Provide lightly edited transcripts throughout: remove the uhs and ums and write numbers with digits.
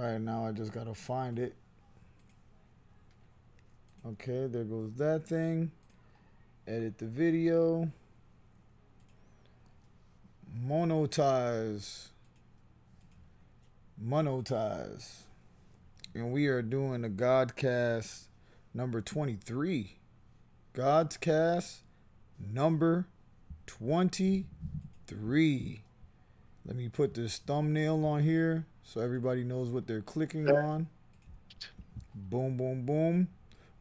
right, now I just gotta find it. Okay, there goes that thing. Edit the video. Monetize. And we are doing the Godcast number 23. Godscast number 23. Let me put this thumbnail on here so everybody knows what they're clicking on. Boom, boom, boom.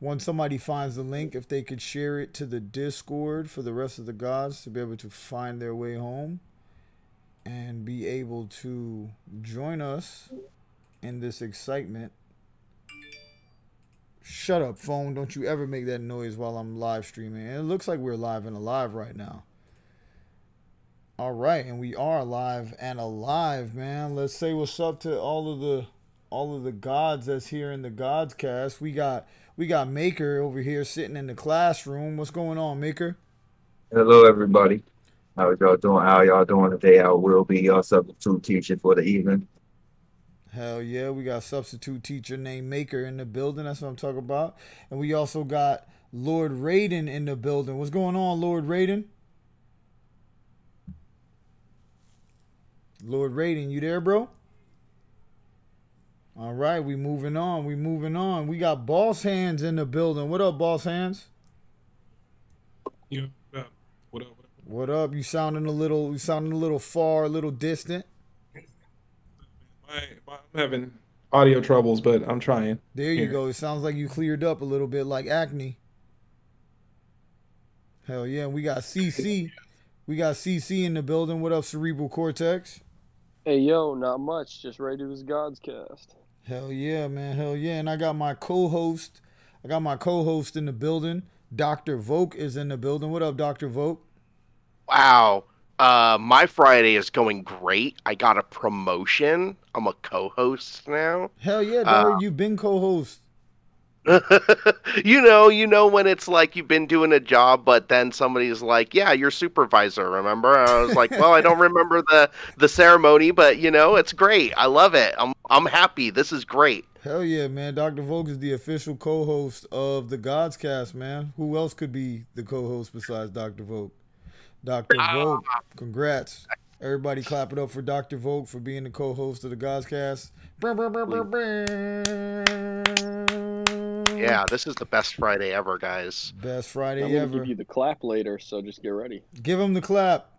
Once somebody finds the link, if they could share it to the Discord for the rest of the gods to be able to find their way home and be able to join us in this excitement. Shut up, phone. Don't you ever make that noise while I'm live streaming. And it looks like we're live and alive right now. All right, and we are live and alive, man. Let's say what's up to all of the gods that's here in the Godscast. We got Maker over here sitting in the classroom. What's going on, Maker? Hello, everybody. How y'all doing? How y'all doing today? I will be your substitute teacher for the evening. Hell yeah, we got substitute teacher named Maker in the building. That's what I'm talking about. And we also got Lord Raiden in the building. What's going on, Lord Raiden? Lord Raiden, you there, bro? All right, we moving on. We got Boss Hands in the building. What up, Boss Hands? Yeah. What up? What up? You sounding a little far, a little distant. I'm having audio troubles, but I'm trying. There you go. It sounds like you cleared up a little bit, like acne. Hell yeah, we got CC. We got CC in the building. What up, Cerebral Cortex? Hey yo, not much. Just ready to do this Godscast. Hell yeah, man. Hell yeah. And I got my co-host. In the building. Dr. Voke is in the building. What up, Dr. Voke? Wow. My Friday is going great. I got a promotion. I'm a co-host now. Hell yeah, dog. You've been co-host. you know when it's like you've been doing a job, but then somebody's like, "Yeah, you're supervisor." Remember? And I was like, "Well, I don't remember the ceremony, but it's great. I love it. I'm happy. This is great." Hell yeah, man. Dr. Vogue is the official co-host of the Godscast, man. Who else could be the co-host besides Dr. Vogue? Dr. Vogue, congrats. Everybody clap it up for Dr. Vogue for being the co-host of the Godscast. Yeah, this is the best Friday ever, guys. Best Friday I'm gonna ever. give you the clap later, so just get ready. Give him the clap.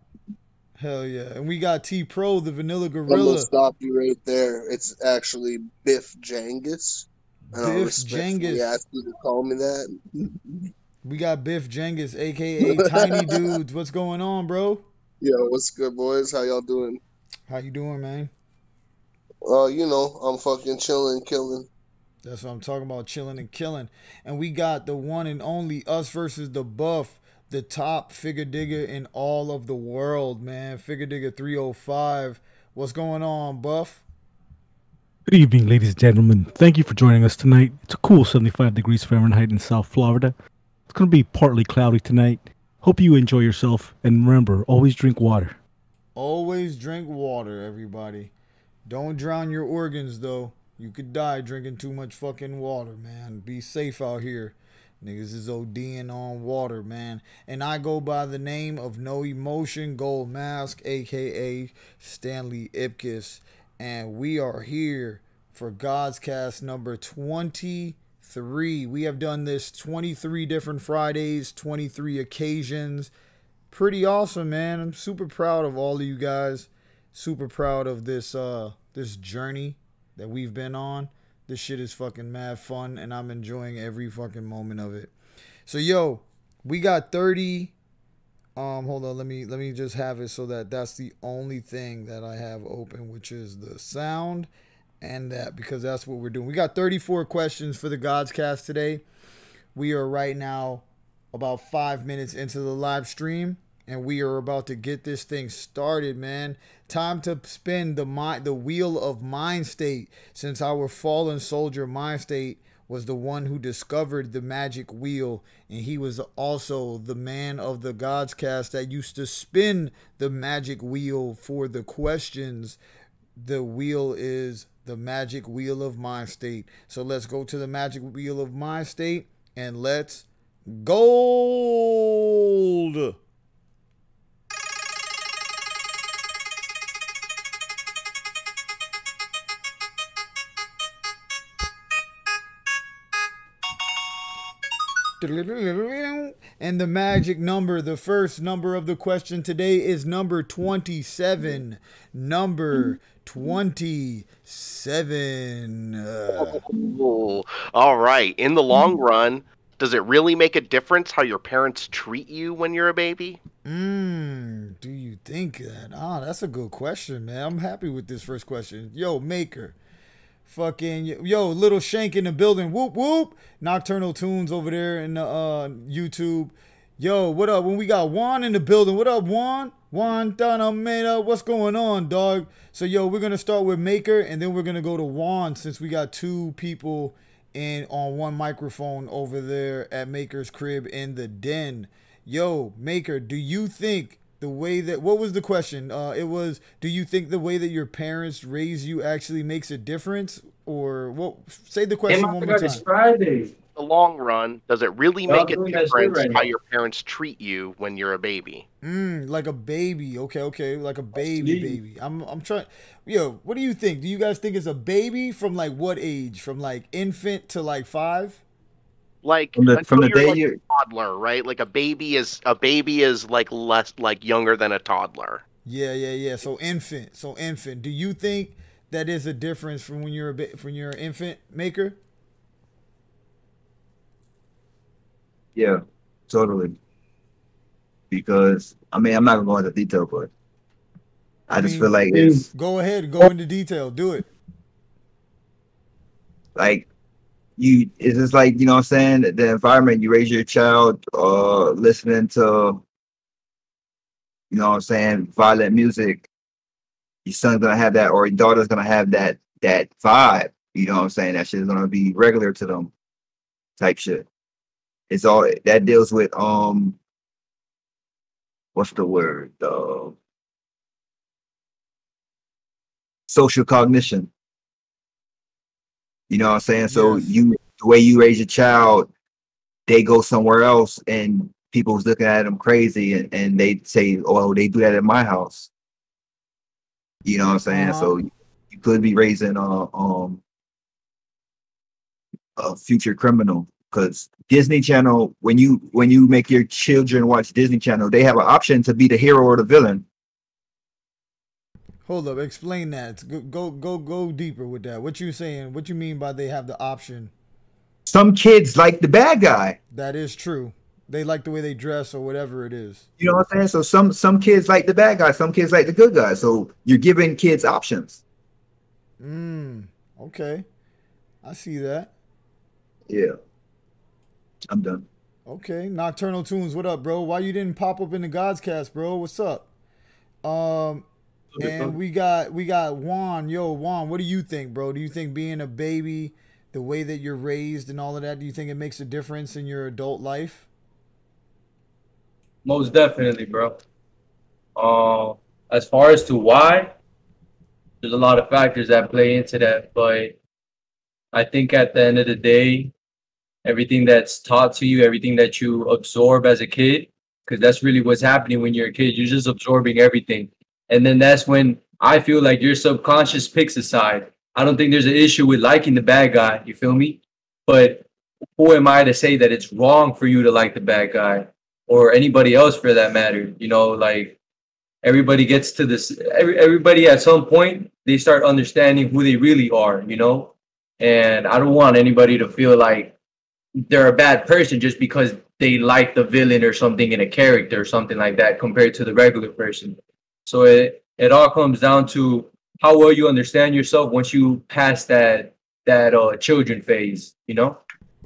Hell yeah. And we got T-Pro, the Vanilla I'm Gorilla. gonna stop you right there. It's actually Biff Jangus. Biff Jangus. Yeah, asked you to call me that. We got Biff Jangus, a.k.a. Tiny Dudes. What's going on, bro? Yo, what's good, boys? How y'all doing? How you doing, man? I'm fucking chilling, killing. That's what I'm talking about, chilling and killing. And we got the one and only Us versus the Buff, the top figure digger in all of the world, man. Figure digger 305. What's going on, Buff? Good evening, ladies and gentlemen. Thank you for joining us tonight. It's a cool 75 degrees Fahrenheit in South Florida. It's going to be partly cloudy tonight. Hope you enjoy yourself. And remember, always drink water. Always drink water, everybody. Don't drown your organs, though. You could die drinking too much fucking water, man. Be safe out here. Niggas is ODing on water, man. And I go by the name of NoEmotion, GoldMask, a.k.a. Stanley Ipkiss. And we are here for Godscast number 23. We have done this 23 different Fridays, 23 occasions. Pretty awesome, man. I'm super proud of all of you guys. Super proud of this this journey that we've been on. This shit is fucking mad fun, and I'm enjoying every fucking moment of it. So, yo, we got 30. Hold on, let me just have it so that's the only thing that I have open, which is the sound and that, because that's what we're doing. We got 34 questions for the Godscast today. We are right now about 5 minutes into the live stream, and we are about to get this thing started, man. Time to spin the wheel of mind state, since our fallen soldier mind state was the one who discovered the magic wheel, and he was also the man of the Godscast that used to spin the magic wheel for the questions the wheel is the magic wheel of my state. So let's go to the magic wheel of my state and let's gold. And the magic number, the first number of the question today is number 27. Number 27. Ooh. All right. In the long run, does it really make a difference how your parents treat you when you're a baby? Do you think that? That's a good question, man. I'm happy with this first question. Yo, Maker. Fucking yo, Little Shank in the building. Whoop whoop. Nocturnal Tunes over there in the YouTube. Yo, what up? When we got Juan in the building. What up, Juan? Juan Tanameda. What's going on, dog? So yo, we're gonna start with Maker and then we're gonna go to Juan since we got two people in on one microphone over there at Maker's crib in the den. Yo, Maker, do you think the way that, what was the question? It was, do you think the way that your parents raise you actually makes a difference? Or what? Say the question one more time. In the long run, does it really make a difference how your parents treat you when you're a baby? Like a baby. Okay. Like a baby. I'm trying. Yo, what do you think? Do you guys think it's a baby from like what age? From like infant to like 5? Like from the day like you're a toddler, right? Like a baby is like less, like younger than a toddler. Yeah. So infant. Do you think that is a difference from when you're an infant, Maker? Yeah, totally. Because I'm not gonna go into detail, but I just feel like it's go ahead, go into detail, do it. Like it's just like, you know what I'm saying, the environment you raise your child listening to, you know what I'm saying, violent music. Your son's gonna have that, or your daughter's gonna have that vibe, you know what I'm saying? That shit is gonna be regular to them type shit. It's all that deals with what's the word? Social cognition. You know what I'm saying? So Yes. the way you raise your child, they go somewhere else and people's looking at them crazy and they say, oh, they do that at my house. You know what I'm saying? So you could be raising a future criminal, because Disney Channel, when you make your children watch Disney Channel, they have an option to be the hero or the villain. Hold up, explain that. Go deeper with that. What you saying? What you mean by they have the option? Some kids like the bad guy. That is true. They like the way they dress or whatever it is. You know what I'm saying? So some kids like the bad guy, some kids like the good guy. So you're giving kids options. Okay. I see that. Yeah. I'm done. Okay. Nocturnal Tunes, what up, bro? Why you didn't pop up in the Godscast, bro? What's up? And we got Juan. Yo, Juan, what do you think, bro? Do you think being a baby, the way that you're raised and all of that, do you think it makes a difference in your adult life? Most definitely, bro. As far as to why, there's a lot of factors that play into that, but I think at the end of the day, everything that's taught to you, everything that you absorb as a kid, because that's really what's happening when you're a kid. You're just absorbing everything. And then that's when I feel like your subconscious picks a side. I don't think there's an issue with liking the bad guy, you feel me? But who am I to say that it's wrong for you to like the bad guy, or anybody else for that matter? You know, like everybody gets to this, everybody at some point, they start understanding who they really are, you know? And I don't want anybody to feel like they're a bad person just because they like the villain or something in a character or something like that compared to the regular person. So it all comes down to how well you understand yourself once you pass that children phase, you know?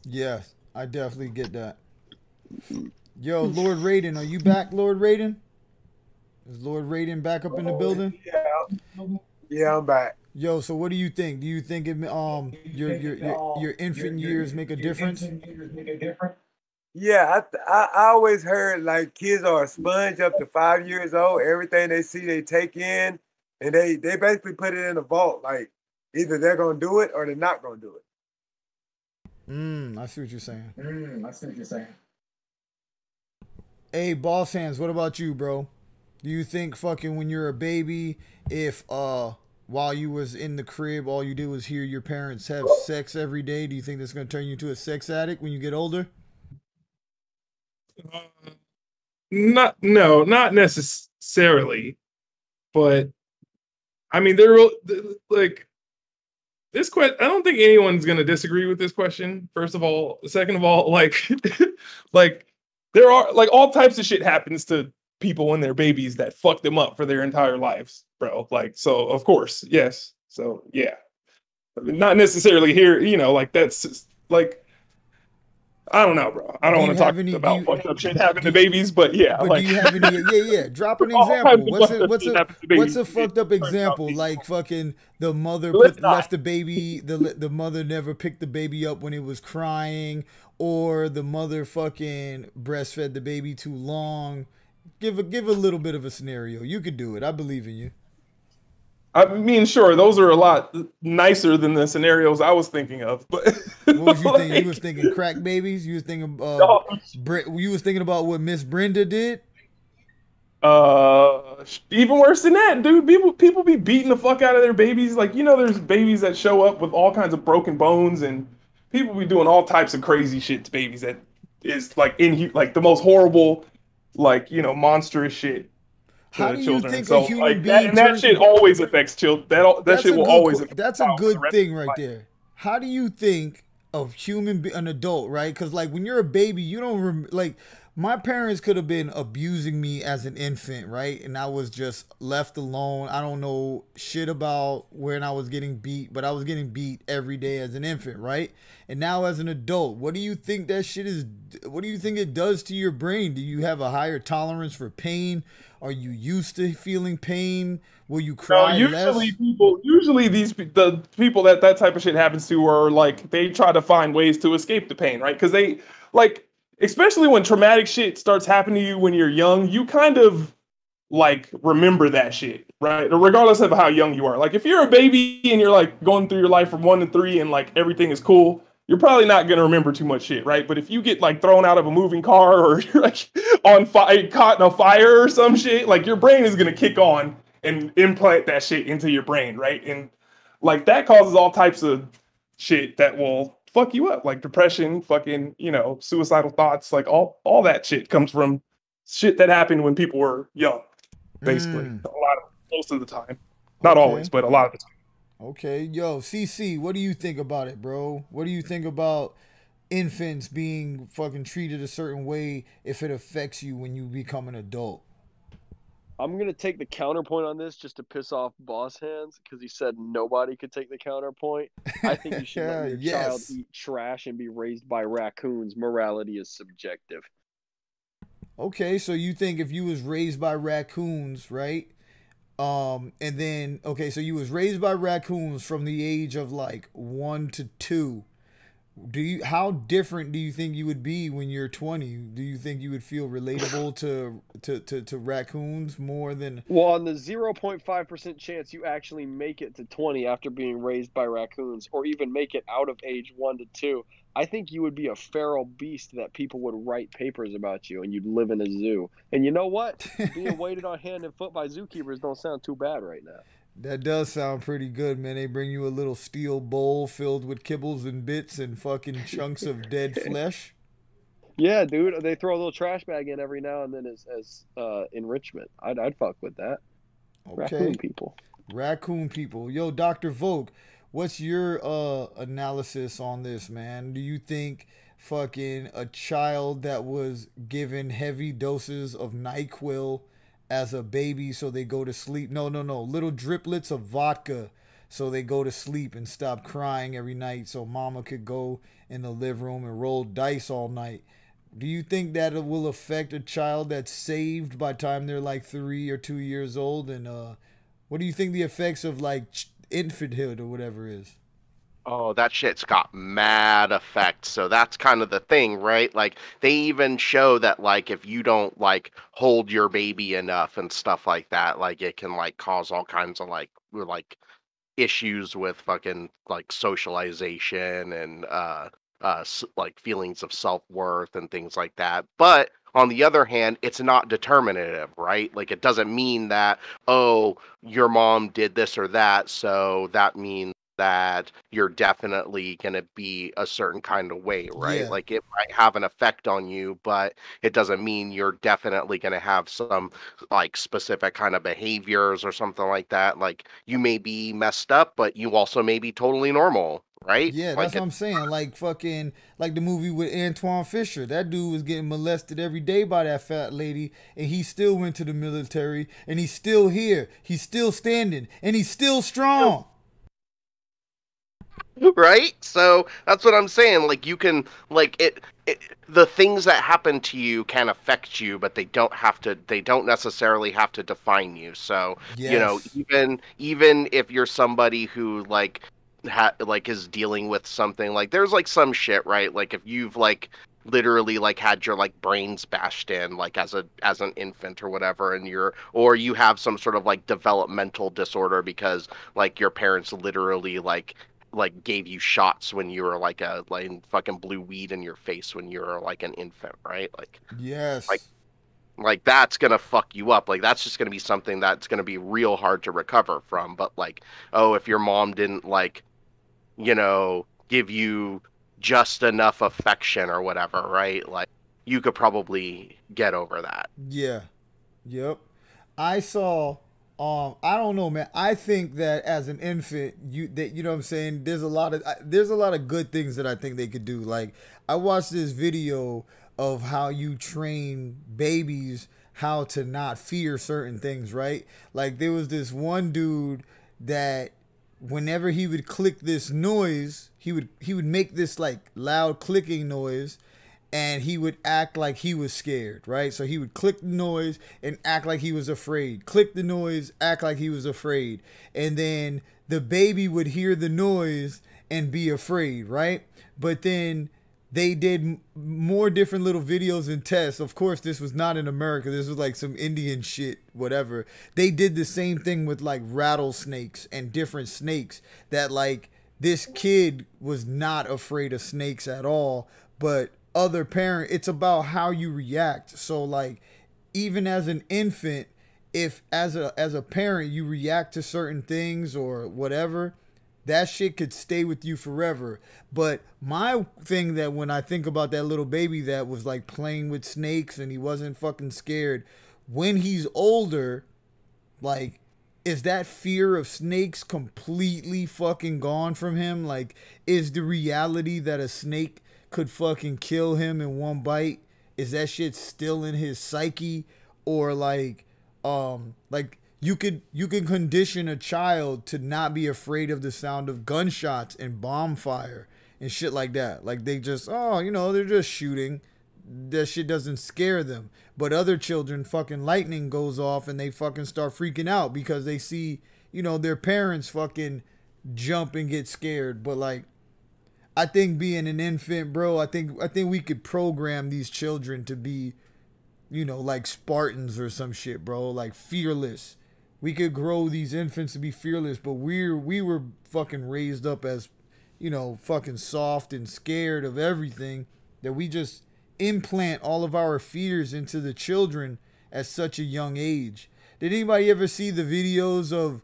Yes, I definitely get that. Yo, Lord Raiden, are you back, Lord Raiden? Is Lord Raiden back up in the building? Yeah, I'm back. Yo, so what do you think? Do you think it your infant years make a difference? Yeah, I always heard like kids are a sponge up to 5 years old. Everything they see, they take in, and they basically put it in a vault. Like either they're gonna do it or they're not gonna do it. I see what you're saying. Hey, boss hands, what about you, bro? Do you think fucking when you're a baby, if while you was in the crib, all you did was hear your parents have sex every day, do you think that's gonna turn you into a sex addict when you get older? Not necessarily, but I mean, like this question. I don't think anyone's gonna disagree with this question. First of all, second of all, like, like there are like all types of shit happens to people when they're babies that fuck them up for their entire lives, bro. Like, so of course, yes. So yeah, I mean, not necessarily here. You know, like that's just, like. I don't know, bro. I don't want to talk about fucked up shit happening to babies, but yeah. But like, do you have any? Yeah. Drop an example. What's a fucked up example? Like fucking the mother left the baby. The mother never picked the baby up when it was crying, or the mother fucking breastfed the baby too long. Give a little bit of a scenario. You could do it. I believe in you. I mean, sure, those are a lot nicer than the scenarios I was thinking of. But what was you thinking? You was thinking crack babies. You was thinking you was thinking about what Miss Brenda did. Even worse than that, dude. People be beating the fuck out of their babies. Like, you know, there's babies that show up with all kinds of broken bones, and people be doing all types of crazy shit to babies that is like like the most horrible, like, you know, monstrous shit. How do you children. think so, a human like, being that shit always affects children. That shit will always affect. That's a good thing right there. How do you think a an adult, right? Because like when you're a baby, you don't like. My parents could have been abusing me as an infant, right? And I was just left alone. I don't know shit about when I was getting beat, but I was getting beat every day as an infant, right? And now as an adult, what do you think that shit is? What do you think it does to your brain? Do you have a higher tolerance for pain? Are you used to feeling pain? Will you cry less? Usually the people that type of shit happens to are like, they try to find ways to escape the pain, right? Because they like, especially when traumatic shit starts happening to you when you're young, you kind of like remember that shit, right? Regardless of how young you are. Like if you're a baby and you're like going through your life from 1 to 3 and like everything is cool, you're probably not going to remember too much shit, right? But if you get like thrown out of a moving car or you're like on fire, caught in a fire or some shit, like your brain is going to kick on and implant that shit into your brain, right? And like that causes all types of shit that will fuck you up, like depression, fucking, you know, suicidal thoughts, like all that shit comes from shit that happened when people were young, basically. Most of the time. Not always, but a lot of the time. Okay, yo, CC, what do you think about it, bro? What do you think about infants being fucking treated a certain way if it affects you when you become an adult? I'm going to take the counterpoint on this just to piss off Boss Hands because he said nobody could take the counterpoint. I think you should let your child eat trash and be raised by raccoons. Morality is subjective. Okay, so you think if you was raised by raccoons, right? And then, okay, so you was raised by raccoons from the age of like 1 to 2. How different do you think you would be when you're 20? Do you think you would feel relatable to raccoons more than? Well, on the 0.5% chance you actually make it to 20 after being raised by raccoons, or even make it out of age 1 to 2, I think you would be a feral beast that people would write papers about you, and you'd live in a zoo. And you know what? Being waited on hand and foot by zookeepers don't sound too bad right now. That does sound pretty good, man. They bring you a little steel bowl filled with kibbles and bits and fucking chunks of dead flesh. Yeah, dude. They throw a little trash bag in every now and then as enrichment. I'd fuck with that. Okay. Raccoon people. Raccoon people. Yo, Dr. Vogue, what's your analysis on this, man? Do you think fucking a child that was given heavy doses of NyQuil as a baby so they go to sleep? No. Little driplets of vodka so they go to sleep and stop crying every night so mama could go in the living room and roll dice all night. Do you think that it will affect a child that's saved by the time they're like 3 or 2 years old? And what do you think the effects of like infanthood or whatever is? Oh, that shit's got mad effects. So that's kind of the thing, right? Like they even show that like if you don't like hold your baby enough and stuff like that, like it can like cause all kinds of like issues with fucking like socialization and like feelings of self-worth and things like that. But on the other hand, it's not determinative, right? Like it doesn't mean that, oh, your mom did this or that, so that means that you're definitely going to be a certain kind of way, right? Yeah. Like it might have an effect on you, but it doesn't mean you're definitely going to have some like specific kind of behaviors or something like that. Like you may be messed up, but you also may be totally normal, right? Yeah, that's Like what I'm saying. Like fucking, like the movie with Antoine Fisher. That dude was getting molested every day by that fat lady, and he still went to the military, and he's still here. He's still standing, and he's still strong. right? So that's what I'm saying. Like you can like the things that happen to you can affect you, but they don't have to. They don't necessarily have to define you. So you know, Yes. even if you're somebody who like like is dealing with something like there's like some shit, right? Like if you've like literally like had your like brains bashed in like as an infant or whatever, and or you have some sort of like developmental disorder because like your parents literally like gave you shots when you were like fucking blew weed in your face when you were like an infant, right? Like Yes. like that's gonna fuck you up. Like that's just gonna be something that's gonna be real hard to recover from. But like, oh, if your mom didn't like, give you just enough affection or whatever, right? Like you could probably get over that. Yeah. Yep. I saw I don't know, man. I think that as an infant, you know what I'm saying, there's a lot of good things that I think they could do. Like I watched this video of how you train babies how to not fear certain things, right? Like there was this one dude that whenever he would click this noise, he would make this like loud clicking noise, and he would act like he was scared, right? So he would click the noise and act like he was afraid. Click the noise, act like he was afraid. And then the baby would hear the noise and be afraid, right? But then they did more different little videos and tests. Of course, this was not in America. This was like some Indian shit, whatever. They did the same thing with like rattlesnakes and different snakes, that like this kid was not afraid of snakes at all, but other parent, it's about how you react. So like even as an infant, if as a parent you react to certain things or whatever, that shit could stay with you forever. But my thing, that when I think about that little baby that was like playing with snakes and he wasn't fucking scared, when he's older, like, is that fear of snakes completely fucking gone from him? Like, is the reality that a snake could fucking kill him in one bite, is that shit still in his psyche? Or like you can condition a child to not be afraid of the sound of gunshots and bomb fire and shit like that. Like they just, they're just shooting. That shit doesn't scare them. But other children, fucking lightning goes off and they fucking start freaking out because they see, their parents fucking jump and get scared. But like, I think being an infant, bro, I think we could program these children to be, like Spartans or some shit, bro. Like fearless. We could grow these infants to be fearless, but we were fucking raised up as, fucking soft and scared of everything, that we just implant all of our fears into the children at such a young age. Did anybody ever see the videos of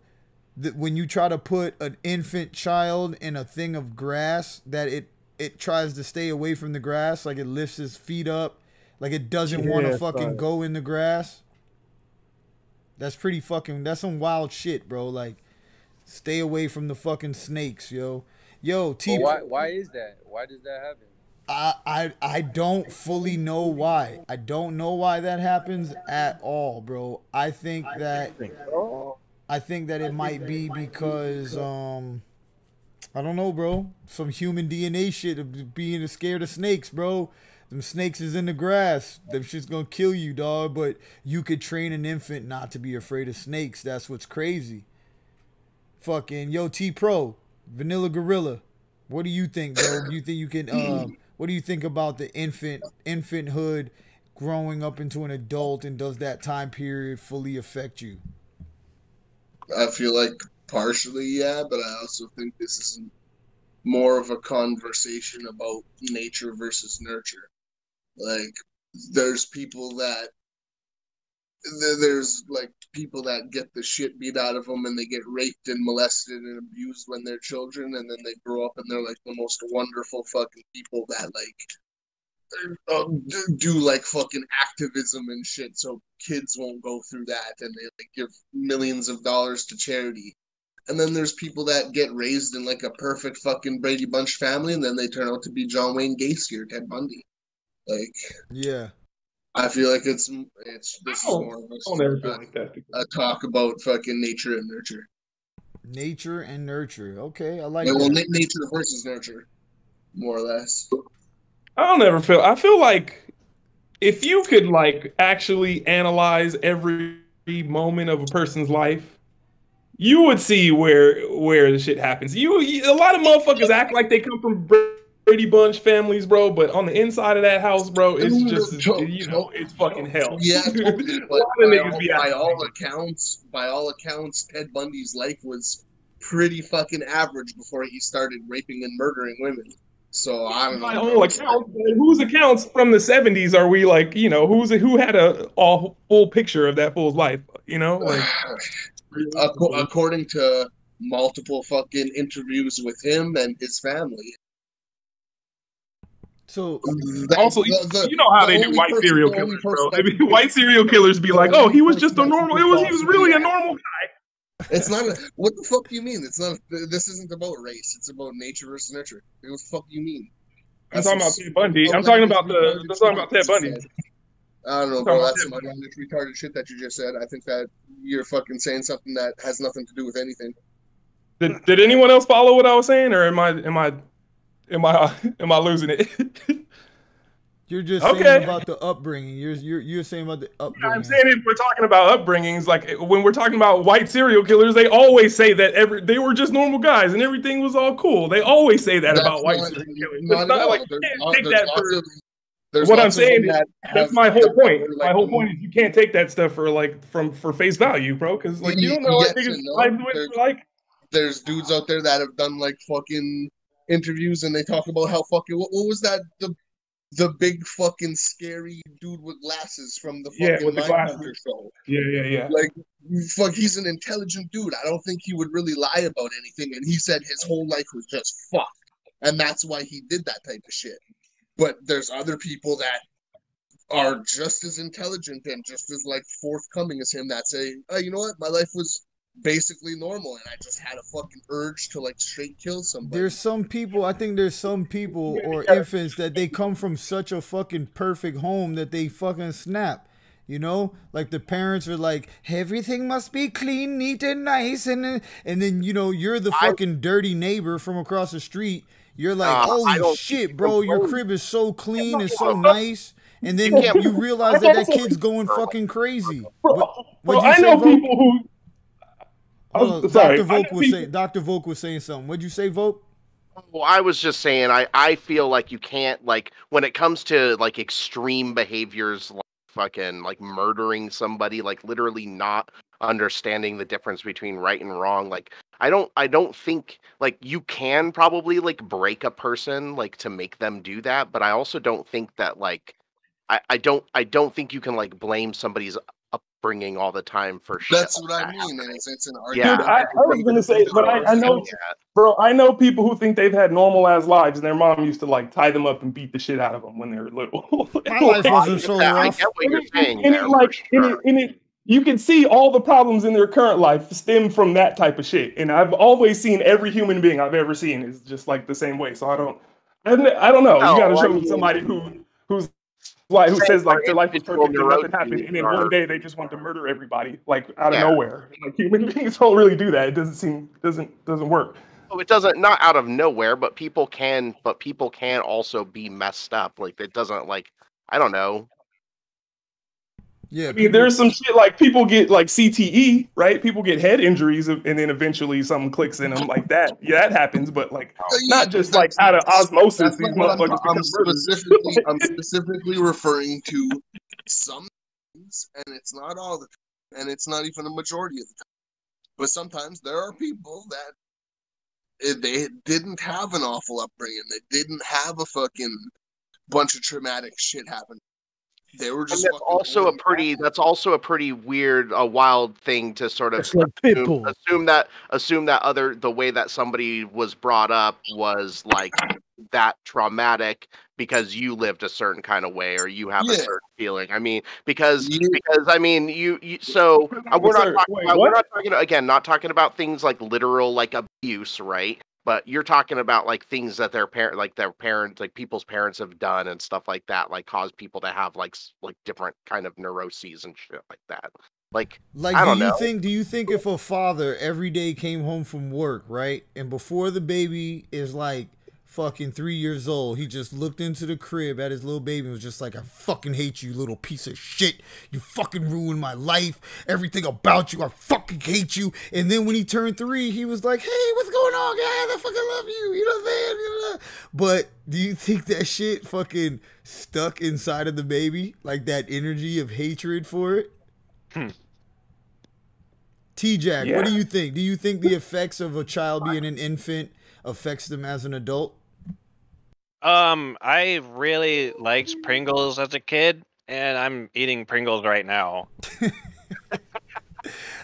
when you try to put an infant child in a thing of grass, that it tries to stay away from the grass, like it lifts its feet up, like it doesn't want to fucking go in the grass? That's some wild shit, bro. Like, stay away from the fucking snakes, yo. T. Well, why is that? Why does that happen? I don't fully know why. I don't know why that happens at all, bro. I think that it might be because I don't know, bro. Some human DNA shit of being scared of snakes, bro. Them snakes is in the grass. Them shit's gonna kill you, dog. But you could train an infant not to be afraid of snakes. That's what's crazy. Fucking T Pro, Vanilla Gorilla. What do you think, bro? Do you think you can? What do you think about the infanthood growing up into an adult, and does that time period fully affect you? I feel like partially, yeah, but I also think this is more of a conversation about nature versus nurture. Like, there's people that there's like people that get the shit beat out of them and they get raped and molested and abused when they're children, and then they grow up and they're like the most wonderful fucking people that do like fucking activism and shit so kids won't go through that, and they like give millions of dollars to charity. And then there's people that get raised in like a perfect fucking Brady Bunch family, and then they turn out to be John Wayne Gacy or Ted Bundy. Like, Yeah. I feel like this is more of a talk about fucking nature and nurture. Nature and nurture. Okay, I like Yeah, well, that. nature versus nurture, more or less. I feel like if you could like actually analyze every moment of a person's life, you would see where the shit happens. A lot of motherfuckers act like they come from Brady Bunch families, bro, but on the inside of that house, bro, it's just it's fucking hell. Yeah, totally. But by all accounts, Ted Bundy's life was pretty fucking average before he started raping and murdering women. So I don't know. By all accounts, whose accounts from the 70s are we like? Who had a full picture of that fool's life? Like. According to multiple fucking interviews with him and his family. So also, you know how they do white serial killers, bro. White serial killers be like, "Oh, he was just a normal. He was really a normal guy." It's not. What the fuck do you mean? It's not. This isn't about race. It's about nature versus nurture. What the fuck do you mean? I'm talking about Ted Bundy. I'm talking about Ted Bundy. I don't know, bro. That's some retarded shit that you just said. I think that you're fucking saying something that has nothing to do with anything. Did anyone else follow what I was saying, or am I losing it? You're just saying about the upbringing. You're saying about the upbringing. Yeah, I'm saying if we're talking about upbringings, like when we're talking about white serial killers, they always say that they were just normal guys and everything was all cool. They always say that about white serial killers. It's not like you can't take that for. What I'm saying is that's my whole point. My whole point is you can't take that stuff for face value, bro. Because like you don't know what niggas' lives were like. There's dudes out there that have done like fucking interviews and they talk about how fucking what was that the big fucking scary dude with glasses from the fucking Mindhunter show. Yeah. Like fuck, he's an intelligent dude. I don't think he would really lie about anything. And he said his whole life was just fucked, and that's why he did that type of shit. But there's other people that are just as intelligent and just as like forthcoming as him that say, "Oh, you know what? My life was basically normal, and I just had a fucking urge to like straight kill somebody." There's some people. I think there's some people or infants that they come from such a fucking perfect home that they fucking snap. You know, like the parents are like, everything must be clean, neat, and nice, and then you're the fucking dirty neighbor from across the street. You're like, holy shit, bro, your crib is so clean and so nice. And then you realize that kid's going fucking crazy. I know people who... Dr. Volk was saying something. What'd you say, Volk? Well, I was just saying, I feel like you can't, like, when it comes to, like, extreme behaviors, like, fucking, like, murdering somebody, like, literally not understanding the difference between right and wrong, like, I don't think, like, you can probably, like, break a person, like, to make them do that, but I also don't think that, like, I don't think you can, like, blame somebody's upbringing all the time for shit. That's what I mean, and it's an argument. Dude, I was gonna say, but I know, bro, I know people who think they've had normal ass lives, and their mom used to like tie them up and beat the shit out of them when they were little. My life wasn't so rough. I get what you're saying. You can see all the problems in their current life stem from that type of shit, and I've always seen every human being I've ever seen is just like the same way. So I don't know. You gotta show me somebody who says like their life was perfect and nothing happened, and then one day they just want to murder everybody like out of nowhere. Like human beings don't really do that. It doesn't work. Oh, it doesn't, not out of nowhere, but people can also be messed up. Like it doesn't, like, I don't know. Yeah, I mean, there's some shit like people get like CTE, right? People get head injuries, and then eventually something clicks in them like that. Yeah, that happens, but like Yeah, not just like out of osmosis. that's These not what motherfuckers I'm become murderers. I'm specifically referring to some things, and it's not all the time, and it's not even a majority of the time. But sometimes there are people that they didn't have an awful upbringing. They didn't have a fucking bunch of traumatic shit happen. They were And just that's fucking also a ordinary pretty weird, wild thing to sort of It's like Pitbull. assume that the way that somebody was brought up was like that traumatic because you lived a certain kind of way or you have a Yeah. certain feeling. I mean, because Yeah. I mean you so we're not Sir, talking wait, about, what? we're not talking again not talking about things like literal like abuse, right? But you're talking about like things that their parents, like people's parents have done and stuff like that, like cause people to have like different kind of neuroses and shit like that. Like I don't know. Do you think if a father every day came home from work, right, and before the baby is like fucking 3 years old, he just looked into the crib at his little baby and was just like, I fucking hate you, little piece of shit. You fucking ruined my life. Everything about you, I fucking hate you. And then when he turned 3, he was like, hey, what's going on, guys? I fucking love you. You know what I'm saying? But do you think that shit fucking stuck inside of the baby? Like that energy of hatred for it? T-Jack, Yeah. what do you think? Do you think the effects of a child being an infant affects them as an adult? I really liked Pringles as a kid, and I'm eating Pringles right now.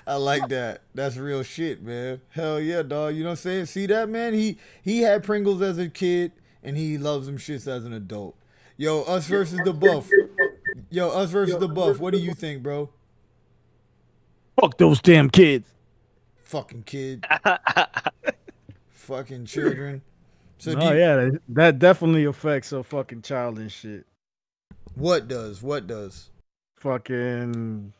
I like that. That's real shit, man. Hell yeah, dog. You know what I'm saying? See that, man? He had Pringles as a kid, and he loves them shits as an adult. Yo, us versus the buff. Yo, us versus the buff. What do you think, bro? Fuck those damn kids. Fucking kid. Fucking children. So Oh yeah, that definitely affects a fucking child and shit. What does? What does? Fucking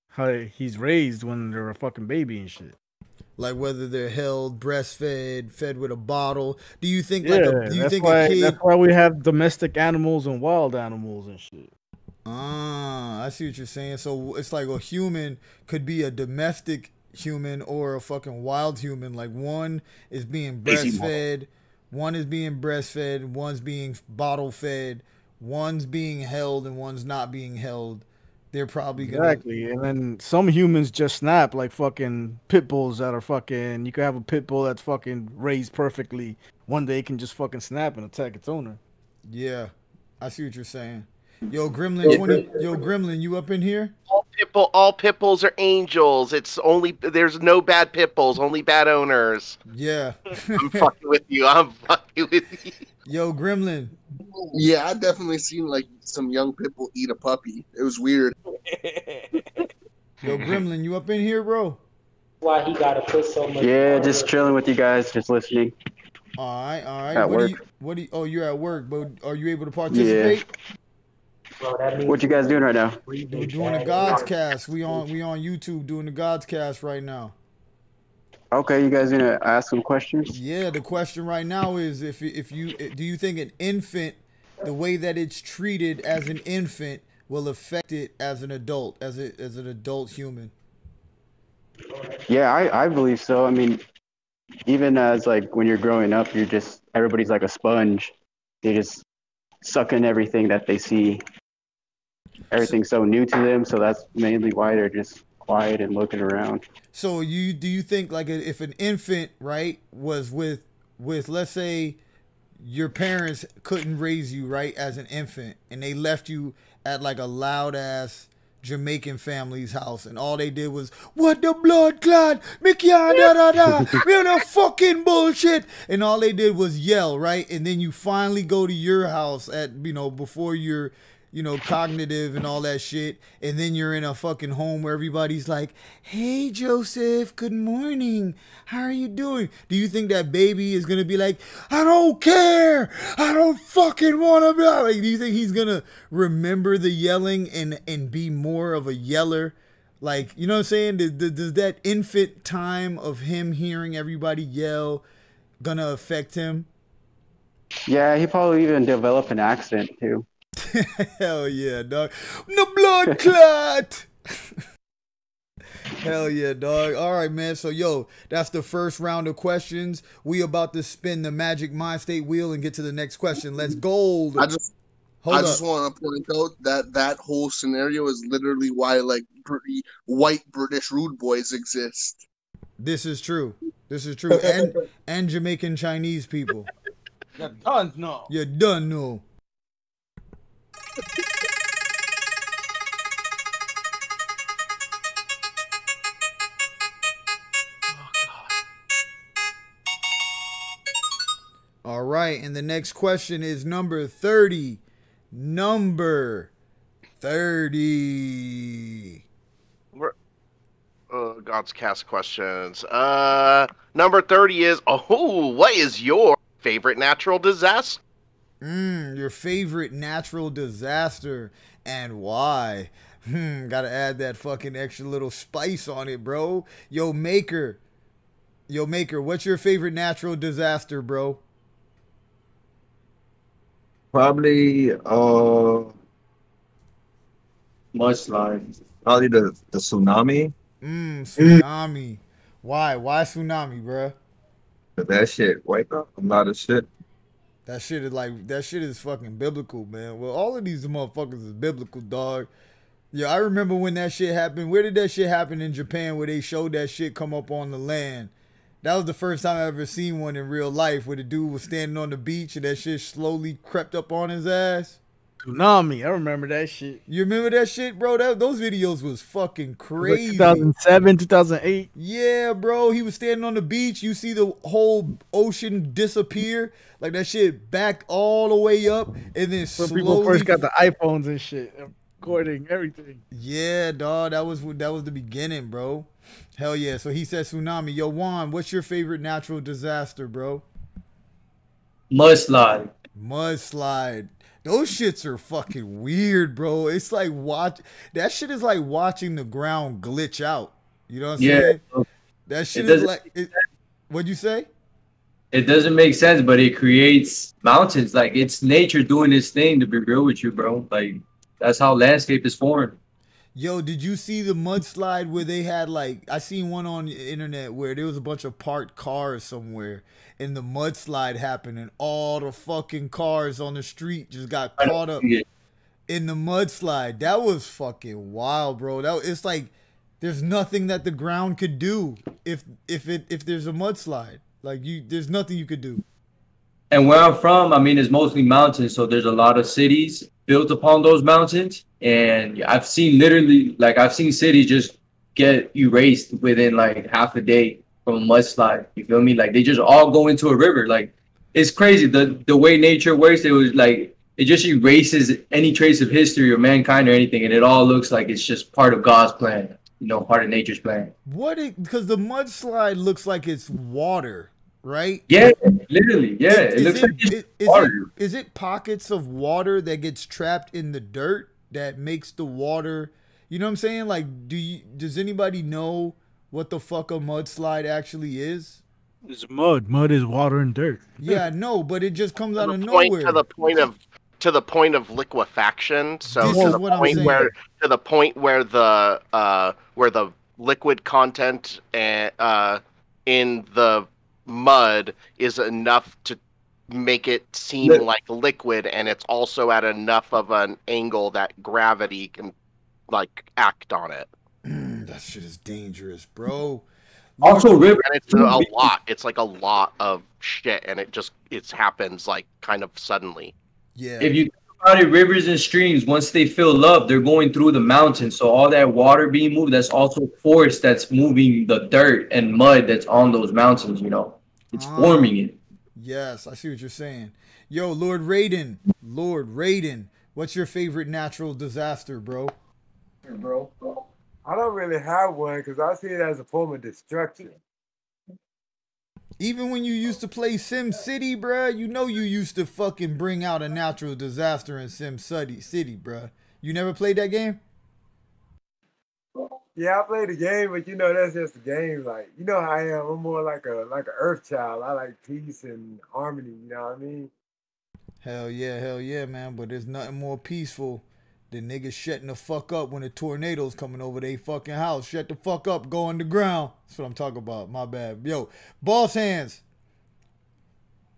how he's raised when they're a fucking baby and shit. Like whether they're held, breastfed, fed with a bottle. Do you think Yeah, a kid? That's why we have domestic animals and wild animals and shit. Ah, I see what you're saying. So it's like a human could be a domestic human or a fucking wild human. Like one is being breastfed, one's being bottle fed, one's being held, and one's not being held. They're probably Exactly. And then some humans just snap like fucking pit bulls that are fucking. You could have a pit bull that's fucking raised perfectly. One day it can just fucking snap and attack its owner. Yeah, I see what you're saying. Yo, Gremlin, you up in here? All pit bulls are angels. There's no bad pit bulls, only bad owners. Yeah. I'm fucking with you. Yo, Gremlin. Yeah, I definitely seen like some young pit bull eat a puppy. It was weird. Yo, Gremlin, you up in here, bro? Why he gotta put so much? Yeah, just chilling with you guys, just listening. All right. At work. Oh, you're at work, but are you able to participate? What you guys doing right now? We're doing a Godzcast. We on YouTube doing the Godzcast right now. Okay, you guys gonna ask some questions? Yeah, the question right now is do you think an infant, the way that it's treated as an infant, will affect it as an adult, as an adult human? Yeah, I believe so. I mean, even as like when you're growing up, everybody's like a sponge. They just suck in everything that they see. Everything's so new to them, so that's mainly why they're just quiet and looking around. So do you think like if an infant, right, was with let's say your parents couldn't raise you, right, as an infant, and they left you at like a loud ass Jamaican family's house, and all they did was what the blood clot, Mickey da da da, we're the fucking bullshit, and all they did was yell, right, and then you finally go to your house at before you're cognitive and all that shit, and then you're in a fucking home where everybody's like, hey Joseph, good morning, how are you doing? Do you think that baby is gonna be like, I don't care, I don't fucking wanna be like, do you think he's gonna remember the yelling and be more of a yeller? Like, you know what I'm saying? Does that infant time of him hearing everybody yell gonna affect him? Yeah, he probably even develop an accent too. Hell yeah, dog. No blood clot. Hell yeah, dog. All right, man. So, yo, that's the first round of questions. We about to spin the magic mind state wheel and get to the next question. Let's gold. I just want to point out that whole scenario is literally why like white British rude boys exist. This is true. This is true. And Jamaican Chinese people. You're done, no. You're done, no. All right, and the next question is number 30. Number 30. Godscast questions. Number 30 is, what is your favorite natural disaster? Your favorite natural disaster and why? Gotta add that fucking extra little spice on it, bro. Yo, Maker, what's your favorite natural disaster, bro? Probably mudslide. Probably the tsunami. Tsunami. Why? Why tsunami, bruh? That shit wiped out a lot of shit. That shit is fucking biblical, man. Well, all of these motherfuckers is biblical, dog. Yeah, I remember when that shit happened. Where did that shit happen in Japan where they showed that shit come up on the land? That was the first time I ever seen one in real life where the dude was standing on the beach and that shit slowly crept up on his ass. Tsunami, I remember that shit. You remember that shit, bro? Those videos was fucking crazy. Like 2007, 2008. Yeah, bro. He was standing on the beach. You see the whole ocean disappear. Like that shit backed all the way up and then When slowly. people first got the iPhones and shit, recording everything. Yeah, dog. That was the beginning, bro. Hell yeah. So he said tsunami. Yo, Juan, what's your favorite natural disaster, bro? Mudslide. Mudslide. Those shits are fucking weird, bro. It's like that shit is like watching the ground glitch out. You know what I'm saying? That shit is like what'd you say? It doesn't make sense, but it creates mountains. Like it's nature doing its thing, to be real with you, bro. Like that's how landscape is formed. Yo, did you see the mudslide where they had like, I seen one on the internet where there was a bunch of parked cars somewhere and the mudslide happened and all the fucking cars on the street just got caught up in the mudslide. That was fucking wild, bro. It's like there's nothing that the ground could do if there's a mudslide. Like there's nothing you could do. And where I'm from, I mean, it's mostly mountains, so there's a lot of cities built upon those mountains. And I've seen cities just get erased within like half a day from a mudslide. You feel me? Like they just all go into a river. Like it's crazy the way nature works. It was like it just erases any trace of history or mankind or anything, and it all looks like it's just part of God's plan. You know, part of nature's plan. Because the mudslide looks like it's water, right? Yeah, literally. Yeah, it looks like it's water. Is it pockets of water that gets trapped in the dirt that makes the water? You know what I'm saying? Like, does anybody know what the fuck a mudslide actually is? It's mud. Mud is water and dirt. Yeah, no, but it just comes out of nowhere. To the point of liquefaction. So This to is the what I'm point saying. where the liquid content in the mud is enough to make it seem like liquid, and it's also at enough of an angle that gravity can like act on it. That shit is dangerous, bro. Also, river. And it's a lot. It's like a lot of shit, and it happens like kind of suddenly. Yeah. If you think about it, rivers and streams, once they fill up, they're going through the mountains. So all that water being moved, that's also force that's moving the dirt and mud that's on those mountains, you know. It's forming it. Yes, I see what you're saying. Yo, Lord Raiden, what's your favorite natural disaster, bro? I don't really have one because I see it as a form of destruction. Even when you used to play Sim City, bruh, you know you used to fucking bring out a natural disaster in Sim City, bruh. You never played that game? Yeah, I play the game, but you know that's just a game. Like you know how I am. I'm more like a Earth child. I like peace and harmony. You know what I mean? Hell yeah, man. But there's nothing more peaceful than niggas shutting the fuck up when a tornado's coming over their fucking house. Shut the fuck up, go on the ground. That's what I'm talking about. My bad. Yo, Boss Hands.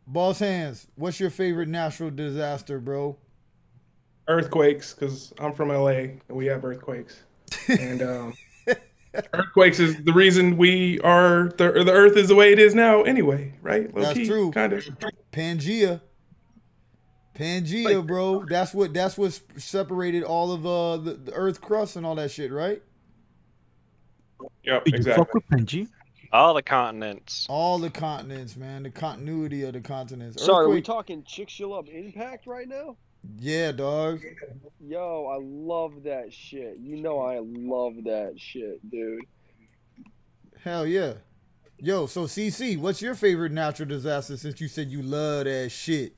Boss Hands, what's your favorite natural disaster, bro? Earthquakes, because I'm from LA and we have earthquakes. And earthquakes is the reason we are the Earth is the way it is now. Anyway, right? Low That's key, true. kind of. Pangea, bro. That's what separated all of the Earth crust and all that shit, right? Yep, You exactly. fuck with Benji? All the continents. All the continents, man. The continuity of the continents. Sorry, are we Earthquake. talking Chicxulub Impact right now? Yeah, dog. Yo, I love that shit. You know I love that shit, dude. Hell yeah. Yo, so CC, what's your favorite natural disaster since you said you love that shit?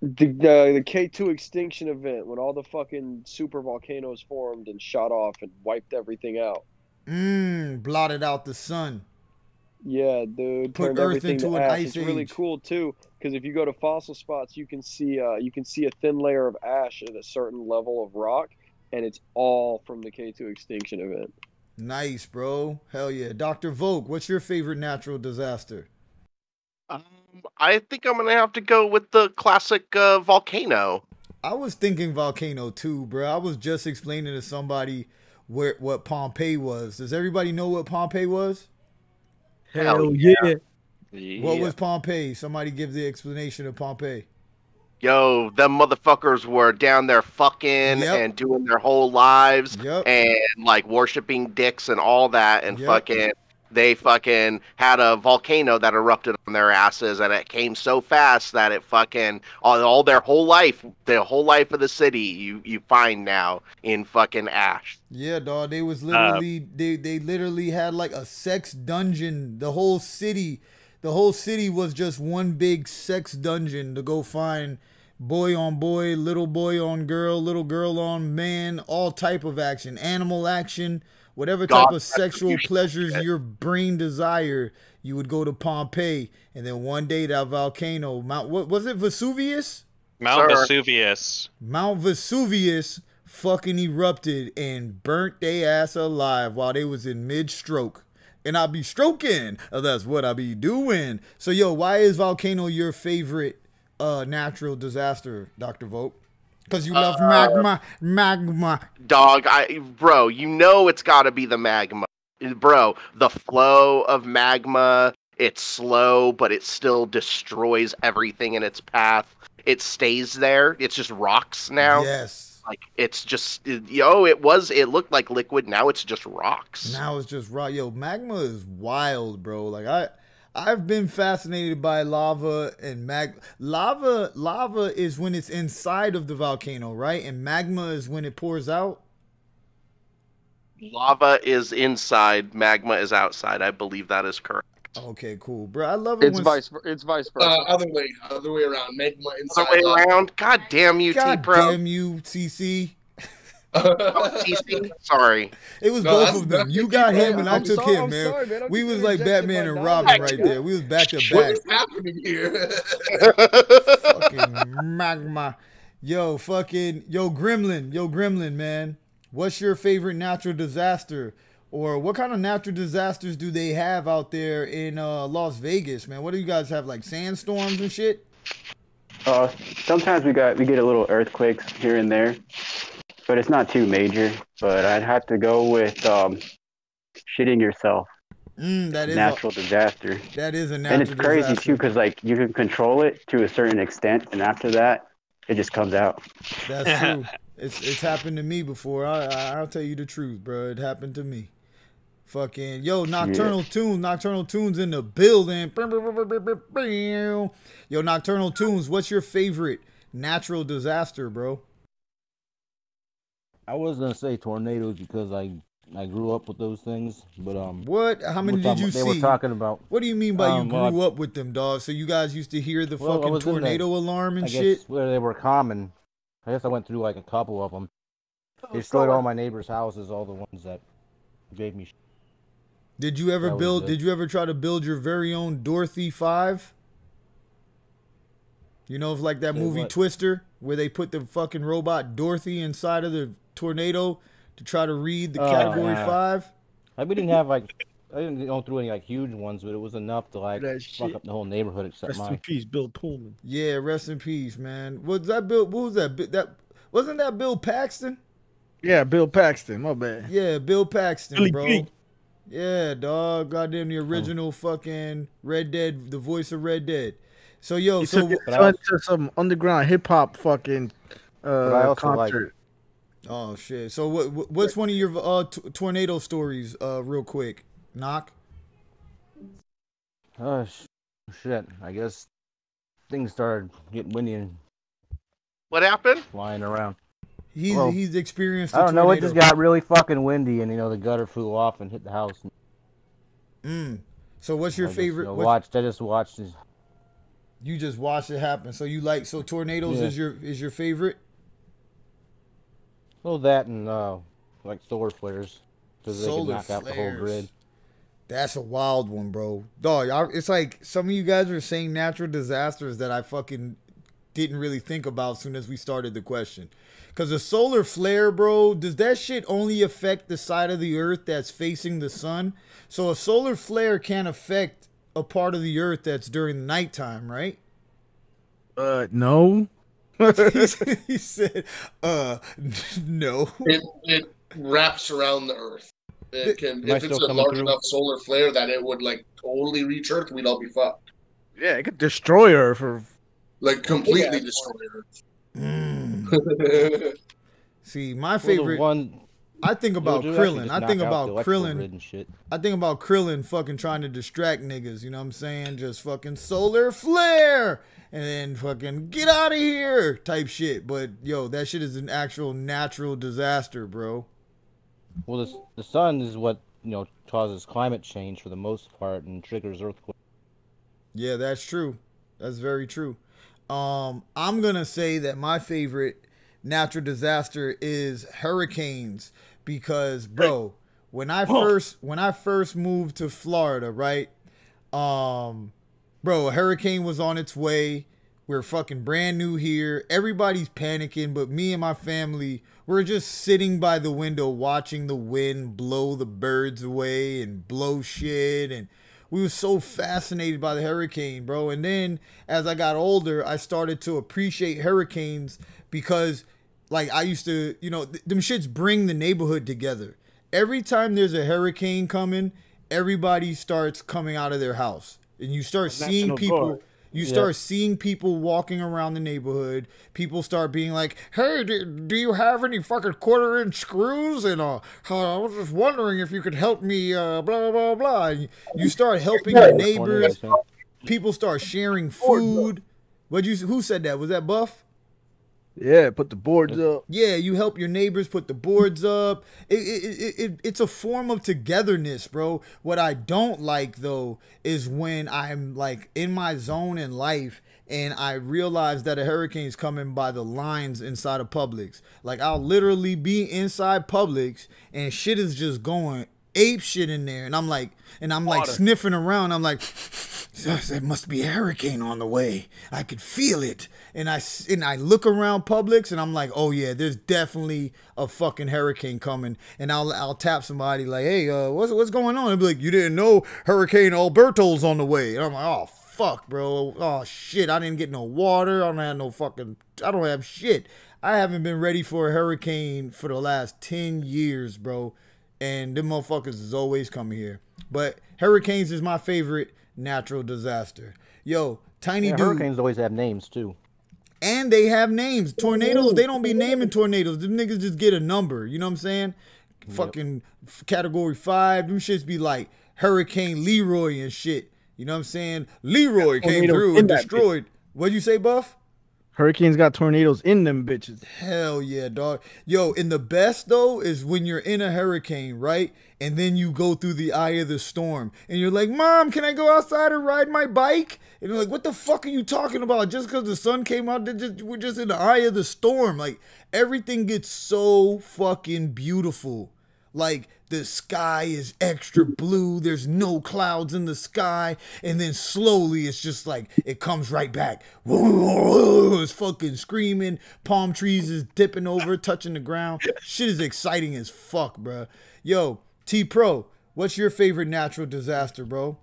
The K2 extinction event when all the fucking super volcanoes formed and shot off and wiped everything out. Blotted out the sun. Yeah, dude. Put Turned Earth everything into to an ash. ice It's really age. cool too, because if you go to fossil spots, you can see a thin layer of ash at a certain level of rock, and it's all from the K2 extinction event. Nice, bro. Hell yeah. Dr. Vogue, what's your favorite natural disaster? I think I'm gonna have to go with the classic volcano. I was thinking volcano too, bro. I was just explaining to somebody what Pompeii was. Does everybody know what Pompeii was? Hell yeah. What was Pompeii? Somebody give the explanation of Pompeii. Yo, them motherfuckers were down there fucking and doing their whole lives and like worshiping dicks and all that and they fucking had a volcano that erupted on their asses and it came so fast that it fucking all their whole life, the whole life of the city you find now in fucking ash. Yeah, dog. They was literally they literally had like a sex dungeon. The whole city was just one big sex dungeon to go find boy on boy, little boy on girl, little girl on man, all type of action, animal action, whatever type of sexual pleasures your brain desire, you would go to Pompeii. And then one day that volcano, what was it, Vesuvius? Mount Vesuvius. Mount Vesuvius fucking erupted and burnt they ass alive while they was in mid-stroke. And I be stroking. That's what I be doing. So, yo, why is volcano your favorite natural disaster, Dr. Vogt? Because you love magma. Dog, bro, you know it's got to be the magma. Bro, the flow of magma, it's slow, but it still destroys everything in its path. It stays there. It's just rocks now. Yes. Like, it's just, it looked like liquid. Now it's just rocks. Now it's just rock. Yo, magma is wild, bro. Like, I've been fascinated by lava and Lava is when it's inside of the volcano, right? And magma is when it pours out. Lava is inside, magma is outside. I believe that is correct. Okay, cool, bro. I love it. It's vice versa. Other way around. Magma inside. Other way around. God damn you, T-Pro. God damn you, CC. CC? Sorry. It was both of them. You got him and I took him, man. Sorry, man. We was like Batman and Robin right there. We was back to back. What is happening here? Fucking magma. Yo, Gremlin, man. What's your favorite natural disaster? Or what kind of natural disasters do they have out there in Las Vegas, man? What do you guys have, like sandstorms and shit? Sometimes we get a little earthquakes here and there, but it's not too major. But I'd have to go with shitting yourself. That is natural disaster. That is a natural and it's crazy disaster. too, because like you can control it to a certain extent, and after that, it just comes out. That's true. It's happened to me before. I'll tell you the truth, bro. It happened to me. Fucking yo, Nocturnal Tunes in the building. Yo, Nocturnal Tunes, what's your favorite natural disaster, bro? I was gonna say tornadoes because I grew up with those things, but what? How many did you see? They were talking about. What do you mean by you grew up with them, dog? So you guys used to hear the fucking tornado alarm and shit? Where they were common. I guess I went through like a couple of them. They destroyed all my neighbors' houses, all the ones that gave me. Did you ever build? Did you ever try to build your very own Dorothy 5? You know, it's like that Say movie what? Twister, where they put the fucking robot Dorothy inside of the tornado to try to read the Category nah. 5. We didn't have I didn't go through any like huge ones, but it was enough to like That fuck shit. up the whole neighborhood except Rest in mine. peace, Bill Pullman. Yeah, rest in peace, man. Was that Bill? What was that? That wasn't that Bill Paxton? Yeah, Bill Paxton. My bad. Yeah, Bill Paxton, Billy bro. Pink. Yeah, dog. Goddamn, the original fucking Red Dead, the voice of Red Dead. So yo, He so took his son to some underground hip hop fucking I also like- concert. oh shit. So what's one of your tornado stories? Real quick, knock. Oh shit! I guess things started getting windy and What happened? flying around. He's experienced. I don't know. It tornado. just got really fucking windy, and the gutter flew off and hit the house. So what's your I favorite? Just, I just watched this. You just watched it happen. So you like tornadoes Yeah. is your favorite? Well, that and like solar flares, because they can Solar knock out the whole flares. grid. That's a wild one, bro. Dog, it's like some of you guys are saying natural disasters that I fucking didn't really think about as soon as we started the question. Because a solar flare, bro, does that shit only affect the side of the earth that's facing the sun? So a solar flare can't affect a part of the earth that's during the nighttime, right? No. He said, no. It wraps around the Earth. It can, Am I if it's still a coming large through? enough solar flare that it would like totally reach Earth, we'd all be fucked. Yeah, it could destroy her for. Like completely Yeah. destroy Earth. See, my Well, favorite. the one I think about It'll actually Krillin. just I knock think out about the electrical Krillin. grid and shit. I think about Krillin fucking trying to distract niggas, you know what I'm saying? Just fucking solar flare and then fucking get out of here type shit. But yo, that shit is an actual natural disaster, bro. Well, the sun is what causes climate change for the most part and triggers earthquakes. Yeah, that's true. That's very true. I'm gonna say that my favorite natural disaster is hurricanes because, bro, when I first moved to Florida, right? Bro, a hurricane was on its way. We're fucking brand new here. Everybody's panicking, but me and my family, we're just sitting by the window watching the wind blow the birds away and blow shit. And we were so fascinated by the hurricane, bro. And then as I got older, I started to appreciate hurricanes because, like, I used to, them shits bring the neighborhood together. Every time there's a hurricane coming, everybody starts coming out of their house. And you start seeing National people. Guard. You start seeing people walking around the neighborhood. People start being like, "Hey, do you have any fucking quarter-inch screws?" And I was just wondering if you could help me. Blah blah blah. And you start helping your neighbors. People start sharing food. Who said that? Was that Buff? Yeah, put the boards up. Yeah, you help your neighbors put the boards up. It's a form of togetherness, bro. What I don't like, though, is when I'm, like, in my zone in life and I realize that a hurricane's coming by the lines inside of Publix. Like, I'll literally be inside Publix and shit is just going ape shit in there. And I'm like sniffing around. I'm like, there must be a hurricane on the way. I could feel it. And I look around Publix and I'm like, oh yeah, there's definitely a fucking hurricane coming. And I'll tap somebody like, hey, what's going on? They'll be like, you didn't know Hurricane Alberto's on the way. And I'm like, oh fuck, bro. Oh shit, I didn't get no water. I don't have shit. I haven't been ready for a hurricane for the last 10 years, bro. And them motherfuckers is always coming here. But hurricanes is my favorite natural disaster. Yo, tiny dude. Hurricanes always have names too. And they have names. Tornadoes, they don't be naming tornadoes. Them niggas just get a number. You know what I'm saying? Yep. Fucking Category 5. Them shits be like Hurricane Leroy and shit. You know what I'm saying? Leroy came through and destroyed. What'd you say, Buff? Hurricanes got tornadoes in them bitches. Hell yeah, dog. Yo, and the best, though, is when you're in a hurricane, right? And then you go through the eye of the storm. And you're like, Mom, can I go outside and ride my bike? And you're like, what the fuck are you talking about? Just because the sun came out, we're just in the eye of the storm. Like, everything gets so fucking beautiful Like the sky is extra blue, there's no clouds in the sky, and then slowly it's just like it comes right back. It's fucking screaming, palm trees is dipping over, touching the ground. Shit is exciting as fuck, bro. Yo, T-Pro, what's your favorite natural disaster, bro?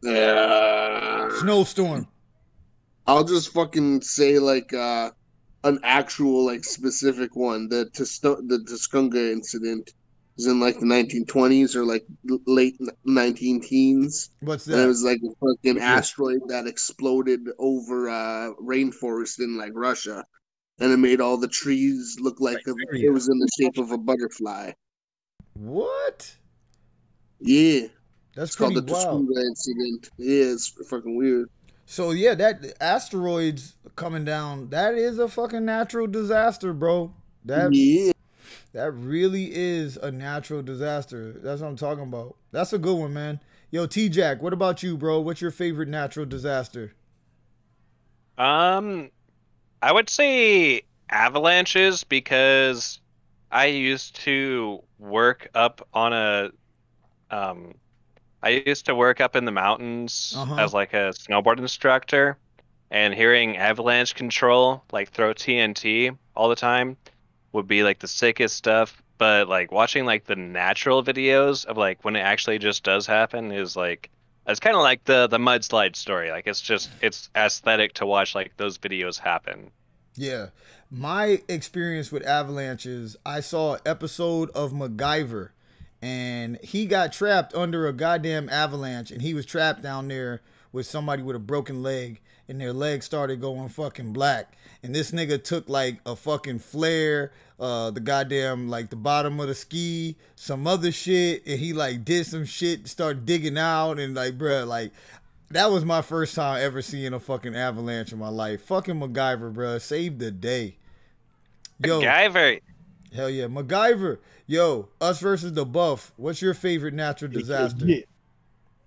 Snowstorm. I'll just fucking say like an actual like specific one. The Tuscunga incident was in like the 1920s or like late 19 teens. What's And it that? was like a fucking asteroid that exploded over rainforest in like Russia, and it made all the trees look like it was in the shape of a butterfly. What? Yeah. That's It's called the pretty wild. Tuscunga incident. Yeah, it's fucking weird. So yeah, that asteroids coming down, that is a fucking natural disaster, bro. That really is a natural disaster. That's what I'm talking about. That's a good one, man. Yo, T-Jack, what about you, bro? What's your favorite natural disaster? I would say avalanches because I used to work up on I used to work up in the mountains as like a snowboard instructor, and hearing avalanche control like throw TNT all the time would be like the sickest stuff. But like watching like the natural videos of like when it actually just does happen is like it's kind of like the mudslide story. Like it's aesthetic to watch like those videos happen. Yeah. My experience with avalanches, I saw an episode of MacGyver, and he got trapped under a goddamn avalanche, and he was trapped down there with somebody with a broken leg, and their leg started going fucking black. And this nigga took like a fucking flare, the goddamn like the bottom of the ski, some other shit, and he like did some shit, started digging out, and like, bruh, like that was my first time ever seeing a fucking avalanche in my life. Fucking MacGyver, bruh, saved the day. Yo, MacGyver. Hell yeah, MacGyver. Yo, us versus the Buff. What's your favorite natural disaster? Yeah.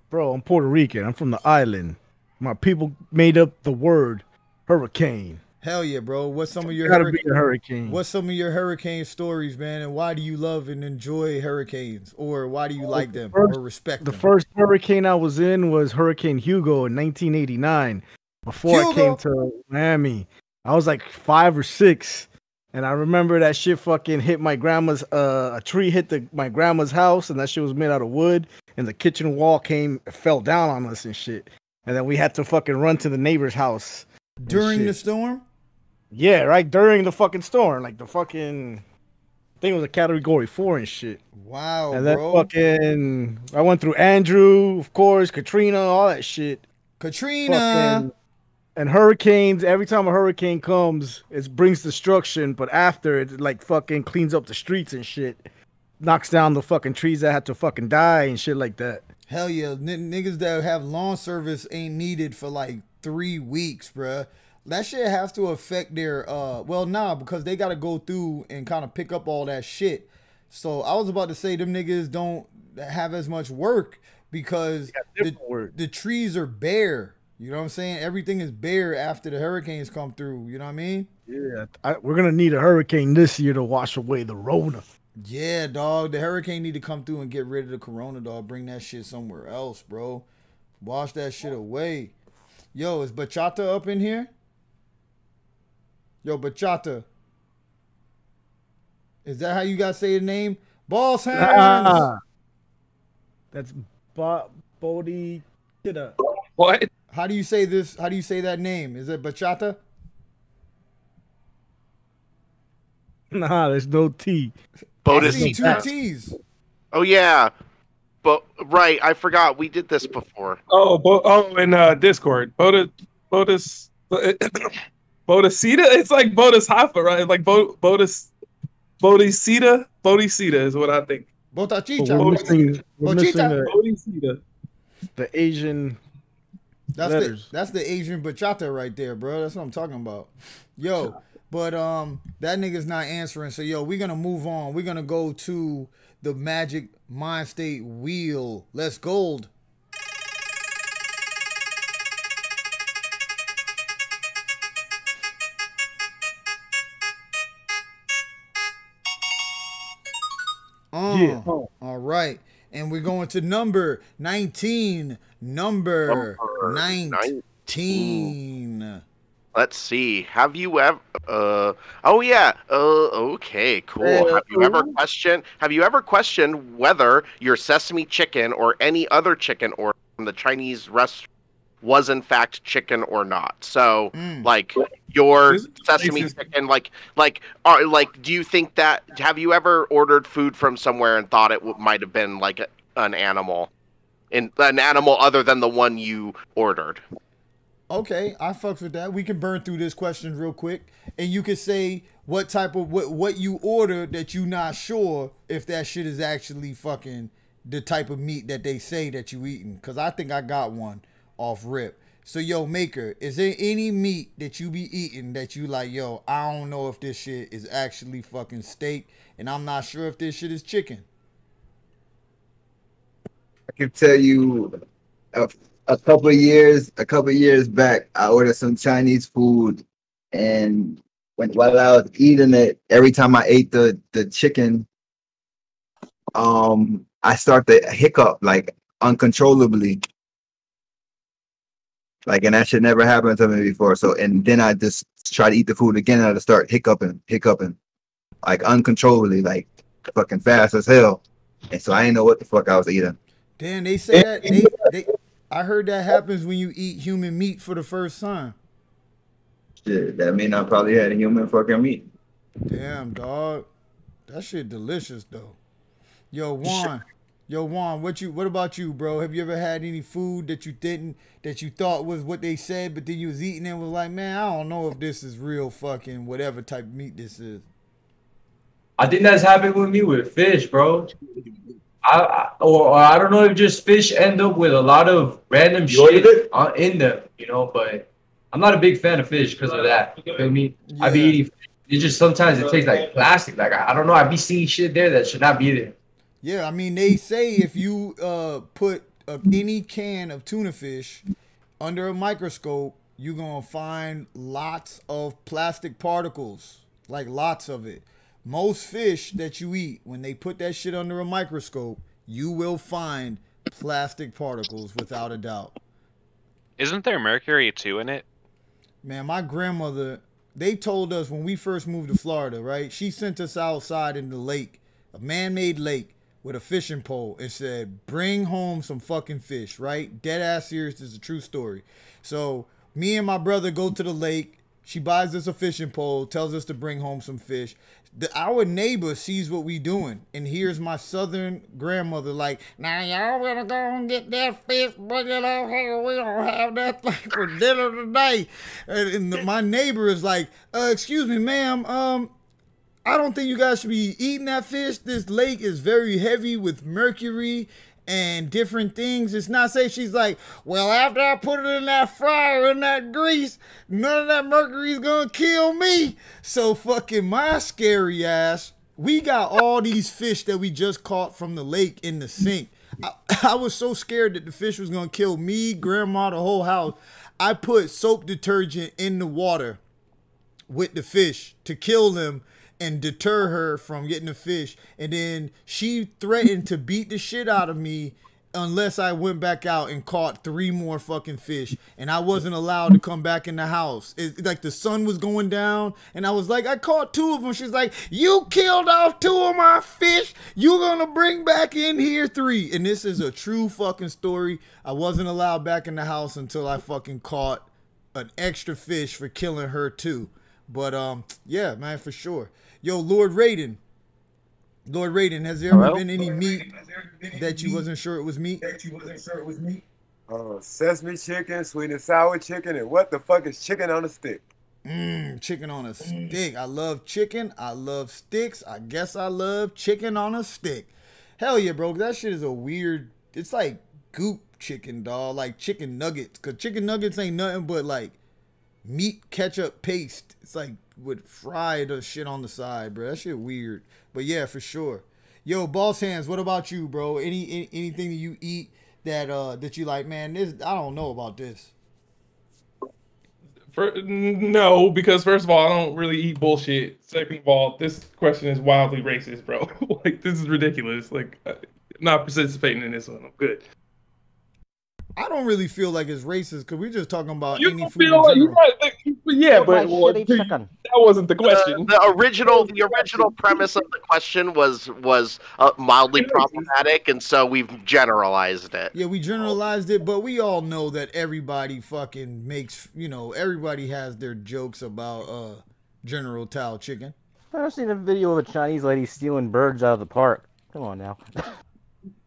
Bro, I'm Puerto Rican. I'm from the island. My people made up the word hurricane. Hell yeah, bro. What's some of your Gotta be a hurricane. What's some of your hurricane stories, man? And why do you love and enjoy hurricanes, or why do you like them or respect them? The first hurricane I was in was Hurricane Hugo in 1989. Before I came to Miami, I was like 5 or 6, and I remember that shit fucking hit my grandma's. A tree hit my grandma's house, and that shit was made out of wood, and the kitchen wall fell down on us and shit. And then we had to fucking run to the neighbor's house during the storm. Yeah, right during the fucking storm, like the fucking thing was a category 4 and shit. Wow, and then bro. fucking, I went through Andrew, of course, Katrina, all that shit. Katrina. And hurricanes. Every time a hurricane comes, it brings destruction, but after it, like fucking cleans up the streets and shit, knocks down the fucking trees that had to fucking die and shit like that. Hell yeah, niggas that have lawn service ain't needed for like 3 weeks, bruh. That shit has to affect their, because they got to go through and kind of pick up all that shit. So I was about to say them niggas don't have as much work because the trees are bare. You know what I'm saying? Everything is bare after the hurricanes come through. You know what I mean? Yeah, we're going to need a hurricane this year to wash away the Rona. Yeah, dog. The hurricane need to come through and get rid of the corona, dog. Bring that shit somewhere else, bro. Wash that shit away. Yo, is Bachata up in here? Yo, Bachata. Is that how you guys say the name? Boss hands. That's Bodhi. What? How do you say this? How do you say that name? Is it Bachata? Nah, there's no T. I see 2 T's. Oh yeah, but right, I forgot we did this before. In Discord, Bodhicitta? It's like Bodhisattva, right? Like Bodhicitta is what I think. Botachicha. We're missing Bodhicitta. The Asian letters. That's the Asian bachata right there, bro. That's what I'm talking about. Yo, but that nigga's not answering. So yo, we're gonna move on. We're gonna go to the Magic Mind State wheel. Let's gold. Yeah. All right. And we're going to number 19. Number 19. Let's see. Have you ever? Oh yeah. Okay. Cool. Have you ever questioned whether your sesame chicken or any other chicken or from the Chinese restaurant was in fact chicken or not? So, like your sesame chicken, like, do you think that? Have you ever ordered food from somewhere and thought it might have been like an animal, an animal other than the one you ordered? Okay, I fucks with that. We can burn through this question real quick, and you can say what type of what you ordered that you not sure if that shit is actually fucking the type of meat that they say that you eating. Cause I think I got one off rip. So yo, Maker, is there any meat that you be eating that you like? Yo, I don't know if this shit is actually fucking steak, and I'm not sure if this shit is chicken. I can tell you. A couple of years back, I ordered some Chinese food, and while I was eating it, every time I ate the chicken, I start to hiccup like uncontrollably, like, and that shit never happened to me before. So, and then I just try to eat the food again, and I just start hiccuping, like uncontrollably, like fucking fast as hell. And so I didn't know what the fuck I was eating. Damn, they say that I heard that happens when you eat human meat for the first time. Shit, that mean I probably had human fucking meat. Damn, dog. That shit delicious though. Yo, Juan, what about you, bro? Have you ever had any food that you thought was what they said, but then you was eating and was like, man, I don't know if this is real fucking whatever type of meat this is? I think that's happened with me with fish, bro. Or I don't know if just fish end up with a lot of random shit in them, but I'm not a big fan of fish because of that. You feel me? Yeah. I be eating fish. It just sometimes it tastes like plastic. Like I don't know, I be seeing shit there that should not be there. Yeah, I mean they say if you put any can of tuna fish under a microscope, you're gonna find lots of plastic particles, like lots of it. Most fish that you eat, when they put that shit under a microscope, you will find plastic particles without a doubt. Isn't there mercury too in it? Man, my grandmother, they told us when we first moved to Florida, right? She sent us outside in the lake, a man-made lake with a fishing pole, and said, bring home some fucking fish, right? Dead ass serious, this is a true story. So me and my brother go to the lake. She buys us a fishing pole, tells us to bring home some fish. Our neighbor sees what we doing and hears my southern grandmother like, now y'all better go and get that fish, bring it out here. We don't have that thing for dinner today. And my neighbor is like, excuse me, ma'am, I don't think you guys should be eating that fish. This lake is very heavy with mercury and different things. It's not safe. She's like, well, after I put it in that fryer in that grease, none of that mercury is gonna kill me. So fucking my scary ass, we got all these fish that we just caught from the lake in the sink. I was so scared that the fish was gonna kill me, grandma, the whole house. I put soap detergent in the water with the fish to kill them and deter her from getting the fish. And then she threatened to beat the shit out of me unless I went back out and caught 3 more fucking fish. And I wasn't allowed to come back in the house. Like the sun was going down and I was like, I caught 2 of them. She's like, you killed off 2 of my fish. You gonna bring back in here 3. And this is a true fucking story. I wasn't allowed back in the house until I fucking caught an extra fish for killing her too. But yeah, man, for sure. Yo, Lord Raiden, has there ever been any meat that you wasn't sure it was meat? Sesame chicken, sweet and sour chicken, and what the fuck is chicken on a stick? Chicken on a stick. I love chicken. I love sticks. I guess I love chicken on a stick. Hell yeah, bro. That shit is a weird, it's like goop chicken, dog. Like chicken nuggets. Because chicken nuggets ain't nothing but like meat ketchup paste. It's like with fried shit on the side, bro. That shit weird. But yeah, for sure. Yo, Boss Hands, what about you, bro? Anything that you eat that that you like, man, this I don't know about this. No, because first of all, I don't really eat bullshit. Second of all, this question is wildly racist, bro. Like, this is ridiculous. Like, I'm not participating in this one. I'm good. I don't really feel like it's racist because we're just talking about You any don't food in feel like general. yeah, but that wasn't the question. The original premise of the question was mildly problematic, and so we've generalized it. Yeah, we generalized it, but we all know that everybody fucking makes, everybody has their jokes about General Tao chicken. I've seen a video of a Chinese lady stealing birds out of the park. Come on now.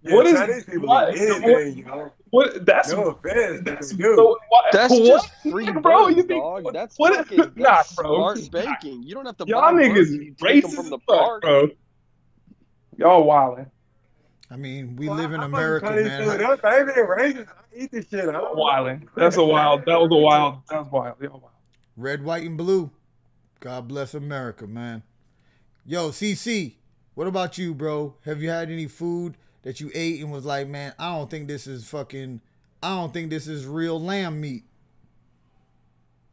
Yeah, What is Chinese people what? eat anything, you know? What? That's no offense. That's So, That's what? just free Bro, birds, you think dog. That's what? fucking Nah, that's bro. smart banking. You don't have to Y'all buy birds. niggas You take them racist from the as fuck, park. bro. Y'all wildin'. I mean, we live in I'm America, Chinese man. food. I ain't being racist. I eat this shit. I don't know. Wildin'. That was wild. Y'all wild. Red, white, and blue. God bless America, man. Yo, CC, what about you, bro? Have you had any food that you ate and was like, man, I don't think this is real lamb meat?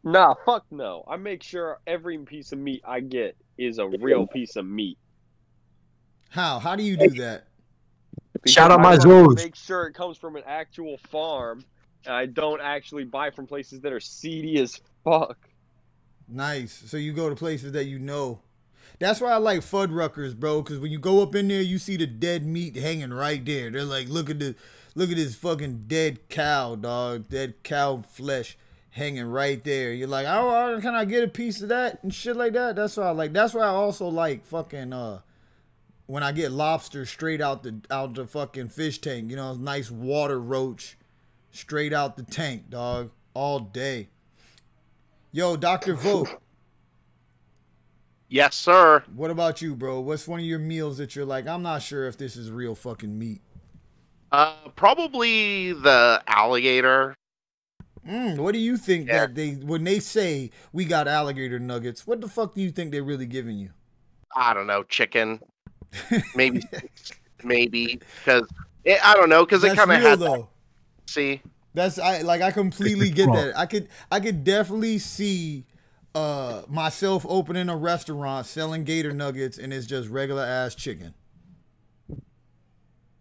Nah, fuck no. I make sure every piece of meat I get is a real piece of meat. How? How do you do that? Because Shout out I my like to Zoes. make sure it comes from an actual farm, and I don't actually buy from places that are seedy as fuck. Nice. So you go to places that you know. That's why I like Fuddruckers, bro, because when you go up in there, you see the dead meat hanging right there. They're like, look at this fucking dead cow, dog. Dead cow flesh hanging right there. You're like, oh, can I get a piece of that and shit like that? That's what I like. That's why I also like fucking when I get lobster straight out the fucking fish tank. Nice water roach straight out the tank, dog, all day. Yo, Dr. Vogt. Yes, sir. What about you, bro? What's one of your meals that you're like, I'm not sure if this is real fucking meat? Probably the alligator. What do you think that when they say we got alligator nuggets, what the fuck do you think they're really giving you? I don't know, chicken. Maybe, because I don't know, because it kind of has. Though. See, I completely get that. I could definitely see myself opening a restaurant selling gator nuggets and it's just regular ass chicken.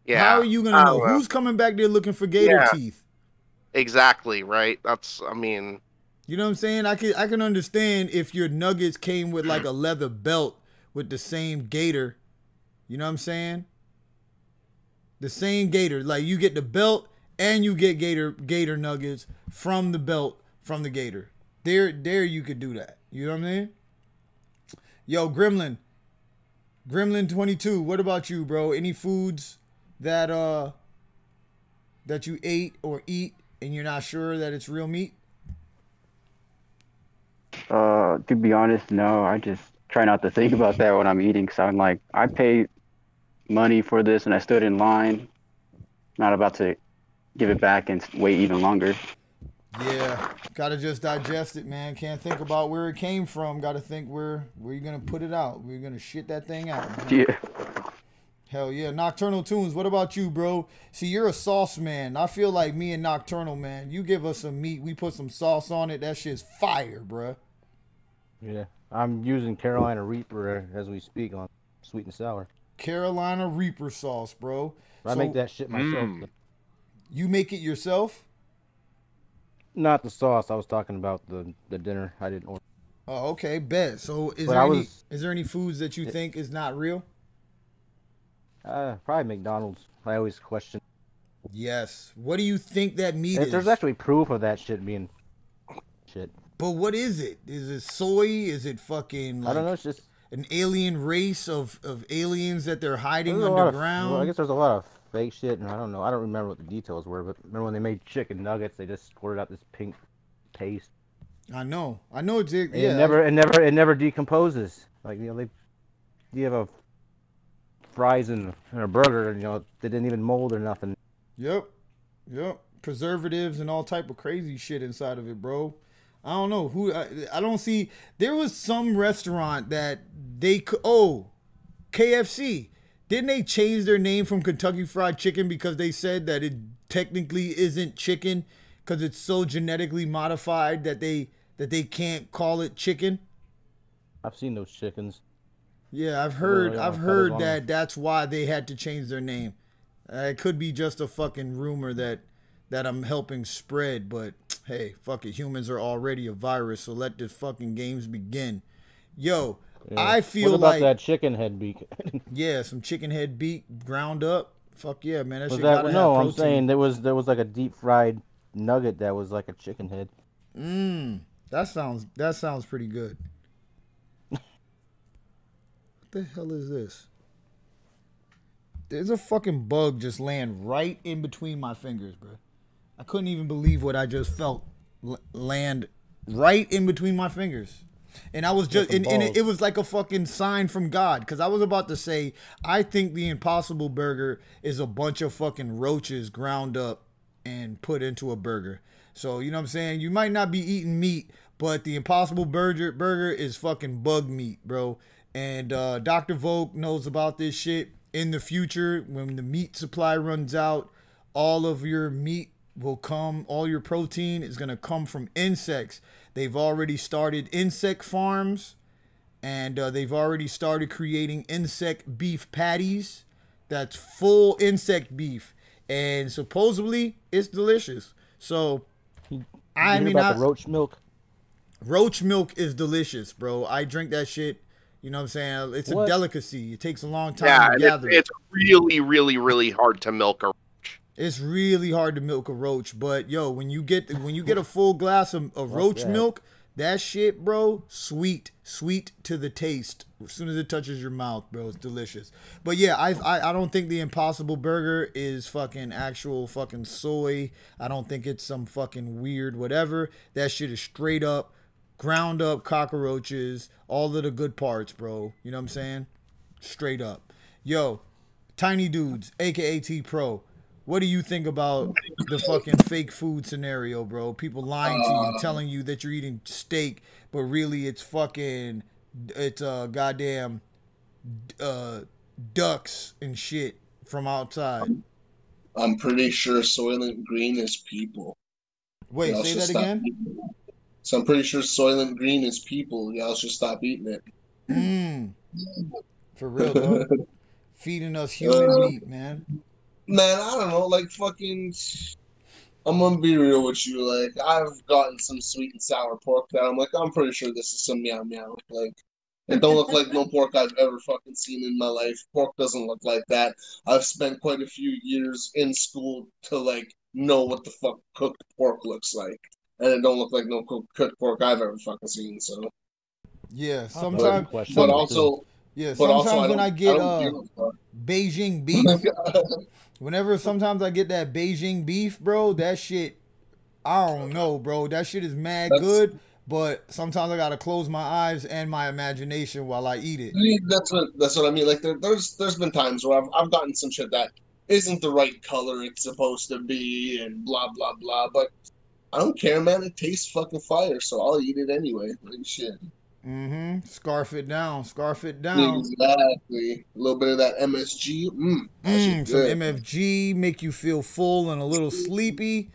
Yeah. How are you gonna know who's coming back there looking for gator teeth? Exactly, right? I mean, you know what I'm saying? I can understand if your nuggets came with like a leather belt with the same gator. You know what I'm saying? The same gator, like you get the belt and you get gator nuggets from the belt from the gator. There you could do that. You know what I mean? Yo, Gremlin 22. What about you, bro? Any foods that you ate or eat and you're not sure that it's real meat? To be honest, no. I just try not to think about that when I'm eating. So I'm like, I paid money for this and I stood in line. Not about to give it back and wait even longer. Yeah, gotta just digest it, man. Can't think about where it came from. Gotta think where you're gonna put it out. We're gonna shit that thing out, man. Yeah. Hell yeah. Nocturnal Tunes, what about you, bro? See, you're a sauce man. I feel like me and Nocturnal, man, you give us some meat, we put some sauce on it, that shit's fire, bro. Yeah, I'm using Carolina Reaper as we speak on sweet and sour. Carolina Reaper sauce, bro. I make that shit myself. You make it yourself? Not the sauce. I was talking about the dinner I didn't order. Oh, okay, bet. So is there any foods that you think is not real? Probably McDonald's. I always question. Yes. What do you think that meat is? There's actually proof of that shit being shit. But what is it? Is it soy? Is it fucking like I don't know, it's just an alien race of aliens that they're hiding underground? I guess there's a lot of fake shit, and I don't know. I don't remember what the details were, but remember when they made chicken nuggets, they just squirted out this pink paste. I know. It's yeah. It never decomposes. Like, you know, you have a fries and a burger, and they didn't even mold or nothing. Yep. Preservatives and all type of crazy shit inside of it, bro. I don't know who. I don't see. There was some restaurant that KFC. Didn't they change their name from Kentucky Fried Chicken because they said that it technically isn't chicken because it's so genetically modified that they that they can't call it chicken? I've seen those chickens. Yeah, I've heard that that's why they had to change their name. It could be just a fucking rumor that I'm helping spread, but hey, fuck it. Humans are already a virus, so let the fucking games begin. Yo, Yeah. I feel what about like that chicken head beak? yeah, some chicken head beak ground up. Fuck yeah, man. That Was shit that gotta no? have I'm protein. saying there was like a deep fried nugget that was like a chicken head. That sounds pretty good. What the hell is this? There's a fucking bug just laying right in between my fingers, bro. I couldn't even believe what I just felt land right in between my fingers. And I was just, and it was like a fucking sign from God. Because I was about to say, I think the Impossible Burger is a bunch of fucking roaches ground up and put into a burger. So, you know what I'm saying? You might not be eating meat, but the Impossible Burger is fucking bug meat, bro. And Dr. Vogue knows about this shit. In the future, when the meat supply runs out, all of your meat will come, all your protein is going to come from insects. They've already started insect farms, and they've already started creating insect beef patties. That's full insect beef, and supposedly it's delicious. So, I mean, about the roach milk. Roach milk is delicious, bro. I drink that shit. You know what I'm saying? It's a delicacy. It takes a long time to gather. It's really, really, really hard to milk a roach. It's really hard to milk a roach, but yo, when you get a full glass of roach milk, that shit, bro, sweet to the taste. As soon as it touches your mouth, bro, it's delicious. But yeah, I don't think the Impossible Burger is fucking actual fucking soy. I don't think it's some fucking weird whatever. That shit is straight up ground up cockroaches, all of the good parts, bro. You know what I'm saying? Straight up. Yo, Tiny Dudes, aka T Pro. What do you think about the fucking fake food scenario, bro? People lying to you, telling you that you're eating steak, but really it's goddamn ducks and shit from outside. I'm pretty sure Soylent Green is people. Wait, say that again? So I'm pretty sure Soylent Green is people. Y'all should stop eating it. For real, dog. Feeding us human meat, man. Man, I don't know. Like, fucking... I'm gonna be real with you. Like, I've gotten some sweet and sour pork that I'm like, I'm pretty sure this is some meow meow. Like, it don't look like no pork I've ever fucking seen in my life. Pork doesn't look like that. I've spent quite a few years in school to, like, know what the fuck cooked pork looks like. And it don't look like no cooked pork I've ever fucking seen. So yeah, sometimes. But also when I get Beijing beef, sometimes I get that Beijing beef, bro. That shit, I don't know, bro. That shit is mad good. But sometimes I gotta close my eyes and my imagination while I eat it. That's what I mean. Like there's been times where I've gotten some shit that isn't the right color it's supposed to be and blah blah blah. But I don't care, man. It tastes fucking fire, so I'll eat it anyway. Like shit. Scarf it down. Exactly. A little bit of that MSG. Some MFG make you feel full and a little sleepy.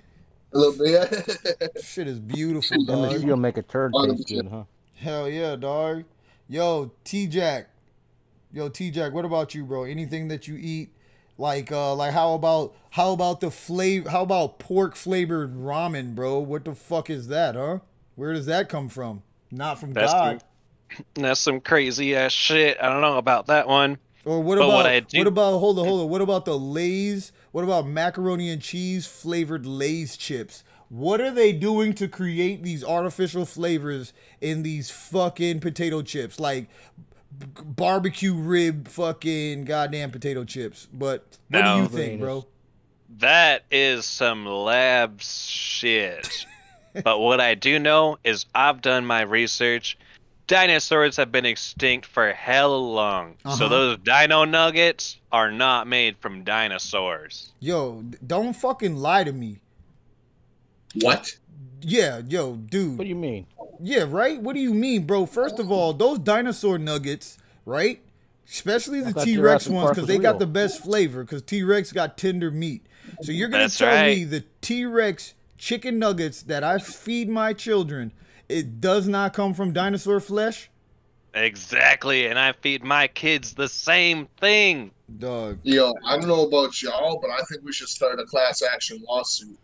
A little bit. Yeah. Shit is beautiful, dog. MSG will make a turd taste good, huh? Hell yeah, dog. Yo, T-Jack. What about you, bro? Anything that you eat? Like how about the flavor? How about pork flavored ramen, bro? What the fuck is that, huh? Where does that come from? Not from God. That's some crazy ass shit. I don't know about that one. Or what about hold on. What about the Lay's? What about macaroni and cheese flavored Lay's chips? What are they doing to create these artificial flavors in these fucking potato chips? Like barbecue rib fucking goddamn potato chips. But what do you think, bro? That is some lab shit. But what I do know is I've done my research. Dinosaurs have been extinct for hella long. So those dino nuggets are not made from dinosaurs. Yo, don't fucking lie to me. What? Yeah, yo, dude. What do you mean? Yeah, right? What do you mean, bro? First of all, those dinosaur nuggets, right? Especially the T-Rex ones, because they got the best flavor, because T-Rex got tender meat. So you're going to tell me the T-Rex chicken nuggets that I feed my children it does not come from dinosaur flesh? Exactly, and I feed my kids the same thing. Dog. Yo, I don't know about y'all, but I think we should start a class action lawsuit.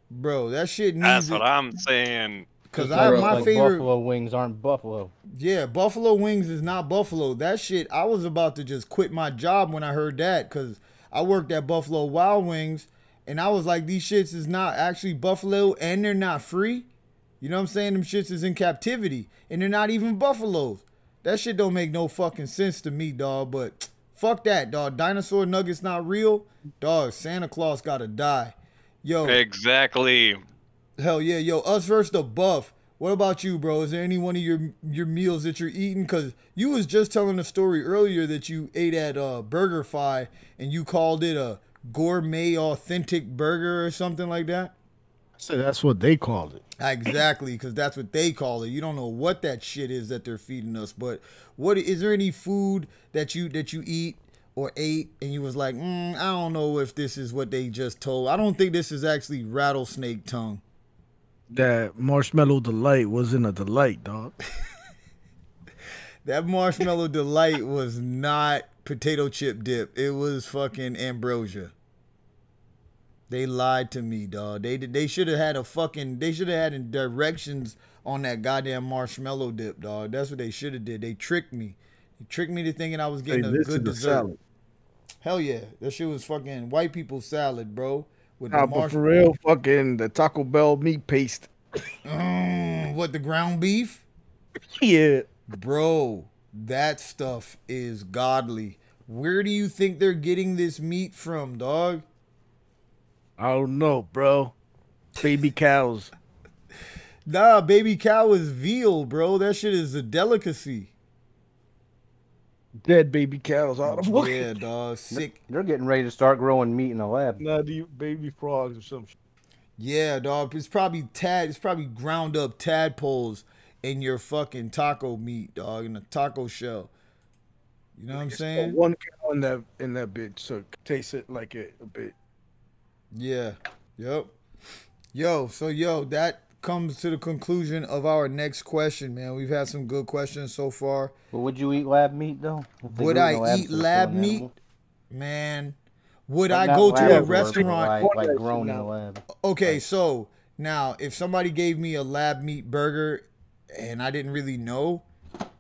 Bro, that shit needs That's what I'm saying. Because my favorite buffalo wings aren't buffalo. Yeah, buffalo wings is not buffalo. That shit, I was about to just quit my job when I heard that, because I worked at Buffalo Wild Wings, and I was like, these shits is not actually buffalo, and they're not free. You know what I'm saying? Them shits is in captivity, and they're not even buffaloes. That shit don't make no fucking sense to me, dog, but fuck that, dog. Dinosaur nuggets not real. Dog, Santa Claus gotta die. Yo. Exactly. Hell yeah, yo, us versus the buff. What about you, bro? Is there any one of your meals that you're eating? Because you was just telling a story earlier that you ate at BurgerFi and you called it a gourmet authentic burger or something like that. So that's what they called it. Exactly, because that's what they call it. You don't know what that shit is that they're feeding us. But what is there any food that you eat or ate and you was like, I don't know if this is what they just told. I don't think this is actually rattlesnake tongue. That marshmallow delight wasn't a delight, dog. That marshmallow delight was not potato chip dip. It was fucking ambrosia. They lied to me, dog. They should have had they should have had directions on that goddamn marshmallow dip, dog. That's what they should have did. They tricked me. They tricked me to thinking I was getting a good dessert. Salad. Hell yeah. That shit was fucking white people salad, bro. With Nah, but for real, fucking the Taco Bell meat paste. What, the ground beef? Yeah. Bro, that stuff is godly. Where do you think they're getting this meat from, dog? I don't know, bro. Baby cows. Nah, baby cow is veal, bro. That shit is a delicacy. Dead baby cows out of way. Yeah, dog. Sick. They're getting ready to start growing meat in the lab. Nah, baby frogs or some shit. Yeah, dog. It's probably ground up tadpoles in your fucking taco meat, dog, in a taco shell. You know what I'm saying? One cow in that bitch, so taste it like it a bit. Yeah. Yep. Yo, that comes to the conclusion of our next question, man. We've had some good questions so far. But would you eat lab meat though? Would I eat lab meat? Man, would I go to a restaurant like grown in the lab? Okay, so now if somebody gave me a lab meat burger and I didn't really know,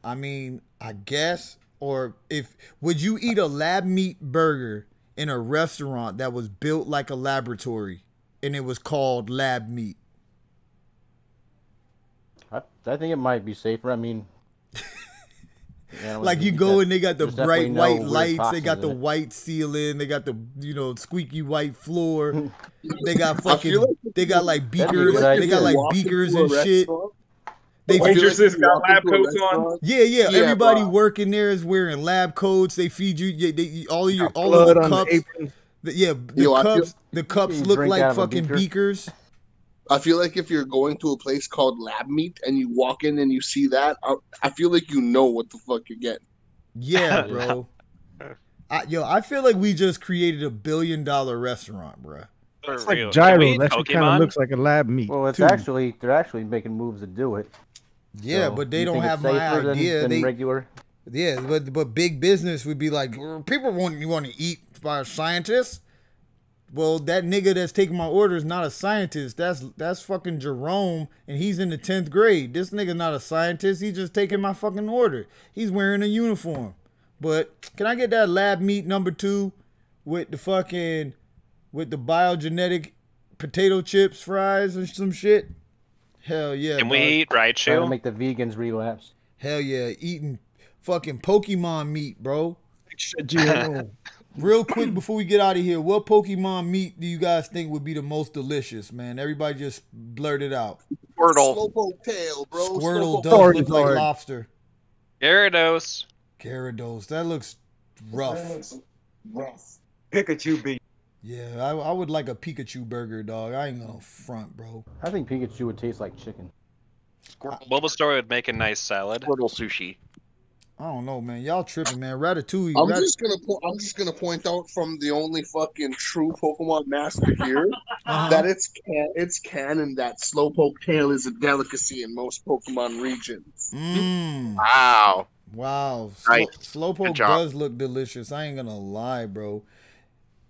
I mean, I guess, would you eat a lab meat burger in a restaurant that was built like a laboratory and it was called lab meat? I think it might be safer. I mean, like you go and they got the bright white lights, they got the white ceiling, they got the squeaky white floor, they got they got like beakers, they got like beakers and shit. They waitresses got lab coats on. Yeah. Everybody working there is wearing lab coats. They feed you all of the cups. The cups look like fucking beakers. I feel like if you're going to a place called Lab Meat and you walk in and you see that, I feel like you know what the fuck you're getting. Yeah, bro. I feel like we just created $1 billion restaurant, bro. It's like gyro. That shit kind of looks like a lab meat. Well, they're actually making moves to do it. Yeah, so but they don't have my idea. Than regular. Yeah, but big business would be like, people want to eat by a scientist. Well, that nigga that's taking my order is not a scientist. That's fucking Jerome, and he's in the 10th grade. This nigga not a scientist. He's just taking my fucking order. He's wearing a uniform. But can I get that lab meat number 2 with the biogenetic potato chips, fries, and some shit? Hell yeah. Can we eat Raichu? Trying to make the vegans relapse. Hell yeah, eating fucking Pokemon meat, bro. Real quick before we get out of here, what Pokemon meat do you guys think would be the most delicious, man? Everybody just blurt it out. Squirtle. Slowpoke tail, bro. Squirtle does look like lobster. Gyarados. That looks rough. Pikachu beat. Yeah, I would like a Pikachu burger, dog. I ain't gonna front, bro. I think Pikachu would taste like chicken. Bulbasaur would make a nice salad. Squirtle sushi. I don't know, man. Y'all tripping, man. Ratatouille. I'm just gonna point out from the only fucking true Pokemon master here that it's canon that Slowpoke tail is a delicacy in most Pokemon regions. Wow. Wow. Nice. Slowpoke Good job. does look delicious. I ain't gonna lie, bro.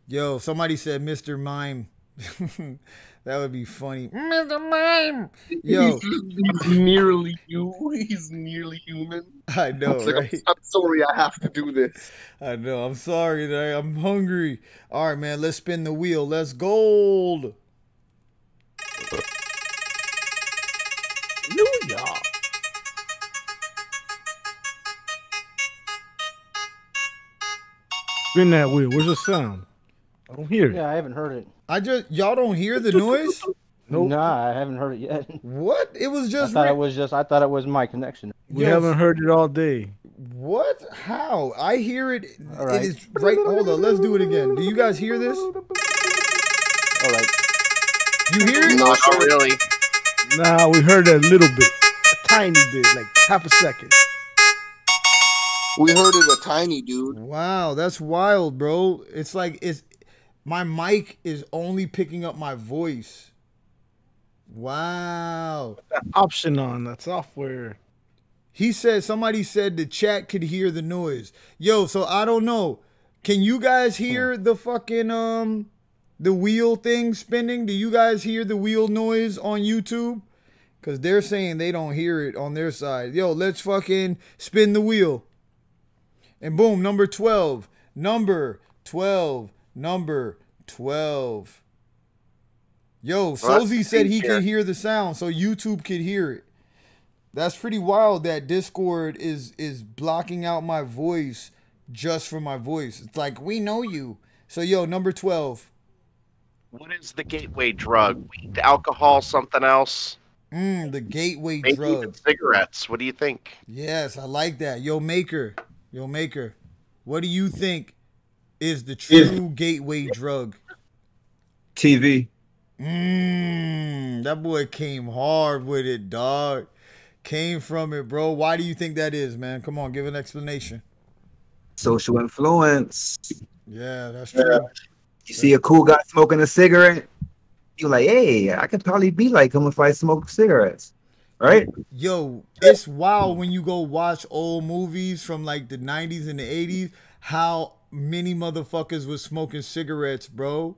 Yo, somebody said Mr. Mime. That would be funny. Mr. Mime. Yo. He's nearly you. He's nearly human. I know, It's like, right? I'm sorry I have to do this. I know. I'm sorry. I'm hungry. All right, man. Let's spin the wheel. Let's gold. New York. Spin that wheel. Where's the sound? I don't hear it. Yeah, I haven't heard it. Y'all don't hear the noise? Nope. Nah, I haven't heard it yet. What? It was just. I thought it was my connection. We haven't heard it all day. What? How? I hear it. All right. It is right. Hold on. Let's do it again. Do you guys hear this? All right. You hear it? No, not really. Nah, we heard it a little bit. A tiny bit, like half a second. We heard it a tiny, dude. Wow, that's wild, bro. It's like my mic is only picking up my voice. Wow. That option on that software. Somebody said the chat could hear the noise. Yo, so I don't know. Can you guys hear the fucking the wheel thing spinning? Do you guys hear the wheel noise on YouTube? Cause they're saying they don't hear it on their side. Yo, let's fucking spin the wheel. And boom, number 12. Number 12. Number 12. Yo, Sozi said he could hear the sound, so YouTube could hear it. That's pretty wild that Discord is blocking out my voice just for my voice. It's like, we know you. So, yo, number 12. What is the gateway drug? Weed, alcohol, something else? The gateway Maybe drug. even cigarettes. What do you think? Yes, I like that. Yo, Maker. What do you think is the true gateway drug? TV. That boy came hard with it, dog. Came from it, bro. Why do you think that is, man? Come on, give an explanation. Social influence. Yeah, that's true. You see a cool guy smoking a cigarette, you're like, hey, I could probably be like him if I smoke cigarettes. Right? Yo, it's wild when you go watch old movies from like the 90s and the 80s, how many motherfuckers was smoking cigarettes, bro.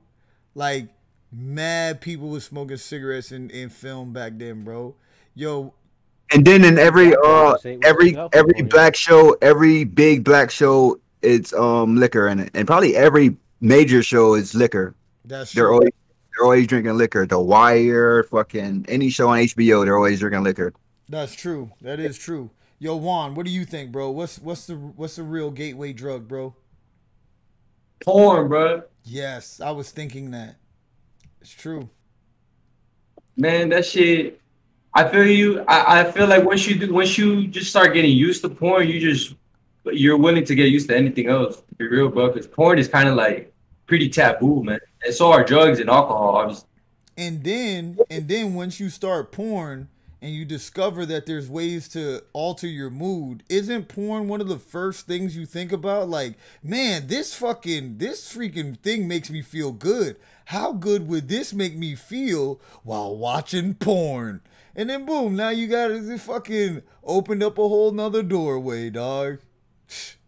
Like, mad people was smoking cigarettes in film back then, bro. Yo. And then in every black show, every big black show, it's liquor in it. And probably every major show is liquor. That's true. They're always drinking liquor. The Wire, fucking any show on HBO, they're always drinking liquor. That's true. That is true. Yo, Juan, what do you think, bro? What's the real gateway drug, bro? Porn, bro. Yes, I was thinking that. It's true. Man, that shit. I feel you. I feel like once you just start getting used to porn, you're willing to get used to anything else. To be real, bro, because porn is kind of like pretty taboo, man. And so are drugs and alcohol, obviously. And then once you start porn and you discover that there's ways to alter your mood, isn't porn one of the first things you think about? Like, man, this freaking thing makes me feel good. How good would this make me feel while watching porn? And then boom, now you got it fucking opened up a whole nother doorway, dog.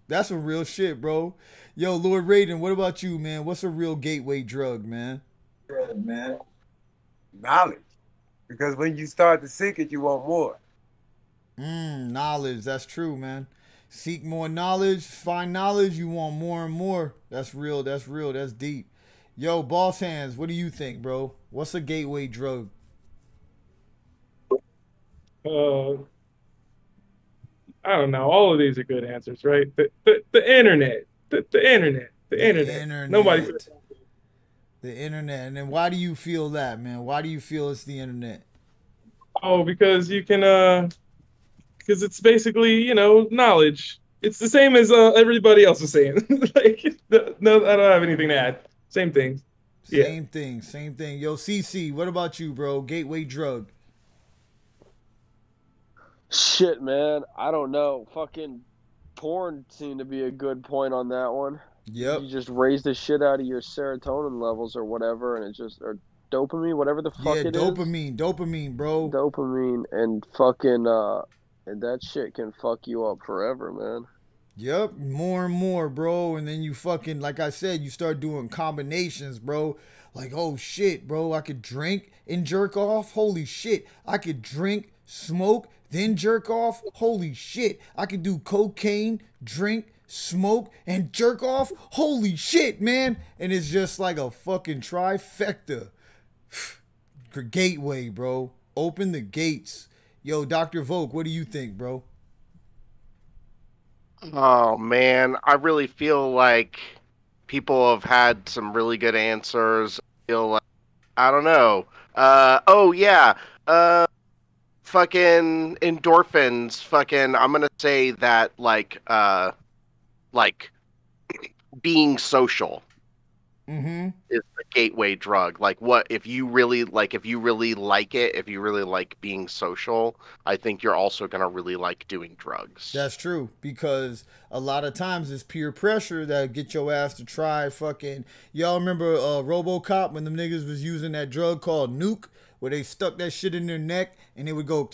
That's some real shit, bro. Yo, Lord Raiden, what about you, man? What's a real gateway drug, man? Man, knowledge. Because when you start to seek it, you want more. Knowledge. That's true, man. Seek more knowledge, find knowledge, you want more and more. That's real, that's deep. Yo, Boss Hands, what do you think, bro? What's a gateway drug? I don't know. All of these are good answers, right? The internet. The internet. Nobody. The internet. And then why do you feel that, man? Why do you feel it's the internet? Oh, because you can, because it's basically, knowledge. It's the same as everybody else is saying. Like, no, I don't have anything to add. Same thing. Same thing. Yo, CC, what about you, bro? Gateway drug. Shit, man. I don't know. Fucking porn seemed to be a good point on that one. Yep. You just raise the shit out of your serotonin levels or whatever, and it just or dopamine, whatever the fuck it is. Dopamine, bro. Dopamine and fucking and that shit can fuck you up forever, man. Yep, more and more, bro. And then you fucking, like I said, you start doing combinations, bro. Like, oh shit, bro, I could drink and jerk off. Holy shit. I could drink, smoke, then jerk off. Holy shit. I could do cocaine, drink, smoke, and jerk off. Holy shit, man. And it's just like a fucking trifecta. Gateway, bro. Open the gates. Yo, Dr. Volk, what do you think, bro? Oh man, I really feel like people have had some really good answers. I feel like, I don't know. Oh yeah. Fucking endorphins. Fucking, I'm gonna say that like being social is the gateway drug. Like, what if you really like it, if you really like being social, I think you're also gonna really like doing drugs. That's true, because a lot of times it's peer pressure that get your ass to try fucking. Y'all remember RoboCop when the niggas was using that drug called Nuke, where they stuck that shit in their neck and they would go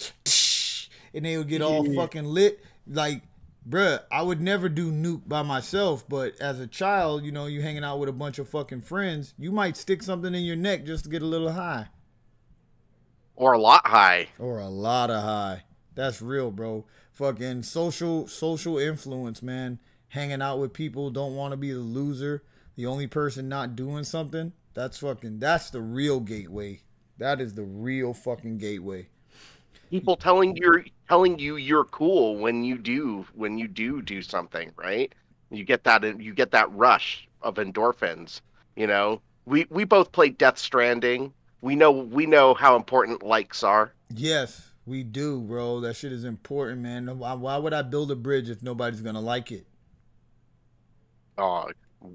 and they would get all fucking lit. Like, bruh, I would never do Nuke by myself, but as a child, you know, you hanging out with a bunch of fucking friends, you might stick something in your neck just to get a little high. Or a lot high. Or a lot of high. That's real, bro. Fucking social influence, man. Hanging out with people, don't want to be the loser, the only person not doing something. That's the real gateway. That is the real fucking gateway. People telling you you're cool when you do something, right? You get that rush of endorphins. You know, we both played Death Stranding. We know how important likes are. Yes, we do, bro. That shit is important, man. Why would I build a bridge if nobody's gonna like it? Oh,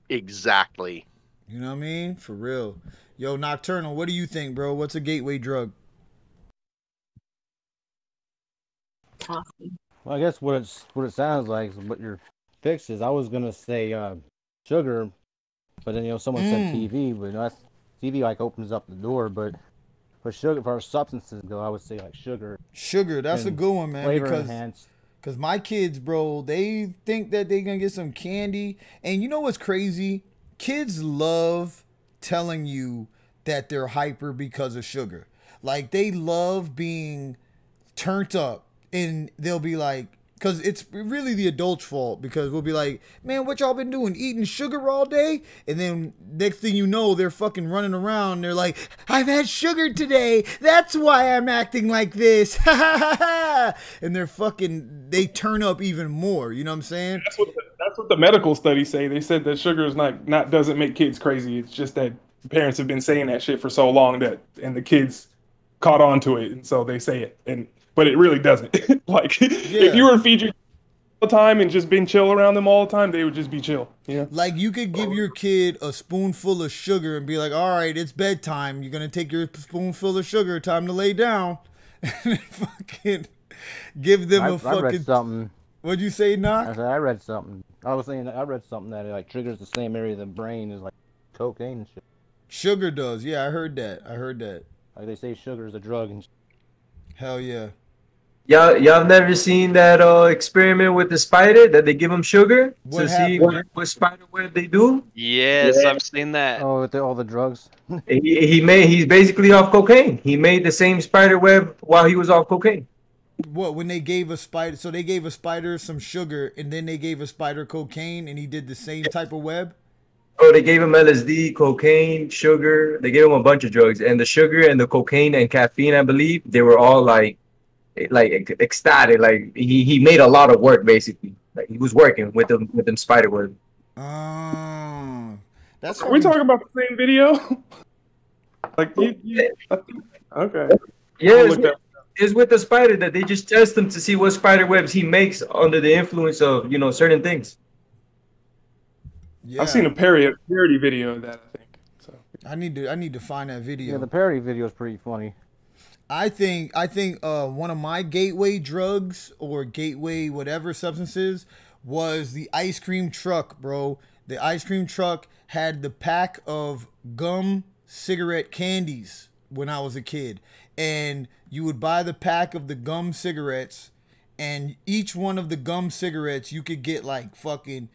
exactly. You know what I mean? For real. Yo, Nocturnal, what do you think, bro? What's a gateway drug? Well, I guess what it sounds like is what your fix is. I was gonna say sugar, but then someone said TV, but that's TV like opens up the door. But for sugar, for substances go, I would say like sugar. Sugar, that's a good one, man. Flavor enhanced. Because my kids, bro, they think that they're gonna get some candy, and you know what's crazy? Kids love telling you that they're hyper because of sugar. Like, they love being turned up. And they'll be like, because it's really the adult's fault, because we'll be like, man, what y'all been doing? Eating sugar all day? And then next thing you know, they're fucking running around. And they're like, I've had sugar today. That's why I'm acting like this. And they turn up even more. You know what I'm saying? That's what the medical studies say. They said that sugar is not doesn't make kids crazy. It's just that parents have been saying that shit for so long and the kids caught on to it. And so they say it. But it really doesn't. Like, if you were to feed your all the time and just been chill around them all the time, they would just be chill. Yeah. Like, you could give your kid a spoonful of sugar and be like, all right, it's bedtime. You're going to take your spoonful of sugar. Time to lay down. And fucking give them a fucking... I read something. What'd you say, Knock? I read something. I was saying I read something that it like triggers the same area of the brain as like cocaine and shit. Sugar does. Yeah, I heard that. Like, they say sugar is a drug and shit. Hell yeah. Y'all never seen that experiment with the spider that they give them sugar to see what spider web they do? Yes, I've seen that. Oh, with all the drugs. He's basically off cocaine. He made the same spider web while he was off cocaine. What, when they gave a spider, so they gave a spider some sugar and then they gave a spider cocaine and he did the same type of web? Oh, they gave him LSD, cocaine, sugar. They gave him a bunch of drugs, and the sugar and the cocaine and caffeine, I believe, they were all like ecstatic. Like, he made a lot of work, basically. Like, he was working with them spider web. That's Are we talking about the same video? Like, okay. Yeah, it's with the spider that they just test him to see what spider webs he makes under the influence of certain things. Yeah. I've seen a parody video of that, I think. So I need to find that video. Yeah, the parody video is pretty funny. I think one of my gateway drugs or gateway whatever substances was the ice cream truck, bro. The ice cream truck had the pack of gum cigarette candies when I was a kid. And you would buy the pack of the gum cigarettes, and each one of the gum cigarettes, you could get like fucking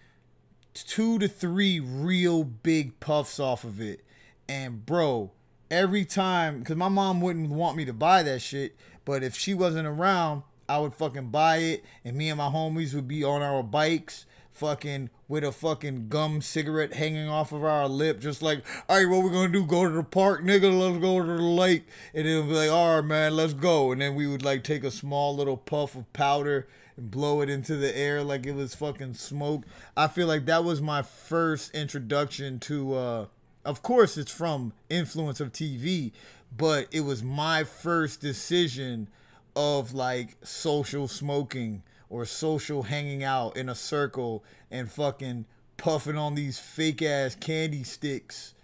2 to 3 real big puffs off of it. And bro, every time, because my mom wouldn't want me to buy that shit, but if she wasn't around, I would fucking buy it, and me and my homies would be on our bikes fucking with a fucking gum cigarette hanging off of our lip, just like, all right, what we gonna do? Go to the park, nigga? Let's go to the lake. And then we'd be like, all right, man, let's go. And then we would like take a small little puff of powder and blow it into the air like it was fucking smoke. I feel like that was my first introduction to, of course it's from influence of TV, but it was my first decision of like social smoking or social hanging out in a circle and fucking puffing on these fake ass candy sticks.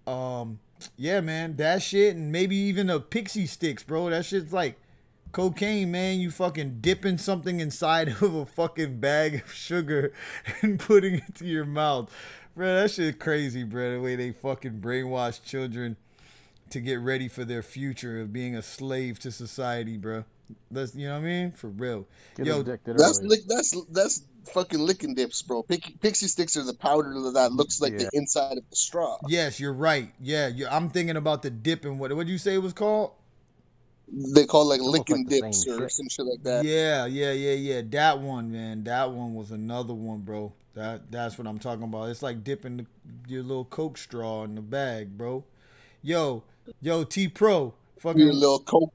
Yeah, man, that shit, and maybe even the pixie sticks, bro. That shit's like cocaine, man. You fucking dipping something inside of a fucking bag of sugar and putting it to your mouth. Bro, that shit crazy, bro. The way they fucking brainwash children to get ready for their future of being a slave to society, bro. That's, you know what I mean? For real. Yo, that's fucking licking dips, bro. Pixie sticks are the powder that looks like the inside of the straw. Yes, you're right. Yeah, I'm thinking about the dip and what did you say it was called? They call like licking dips or some shit like that. Yeah. That one, man. That one was another one, bro. That's what I'm talking about. It's like dipping your little Coke straw in the bag, bro. Yo, T Pro. Fucking your little Coke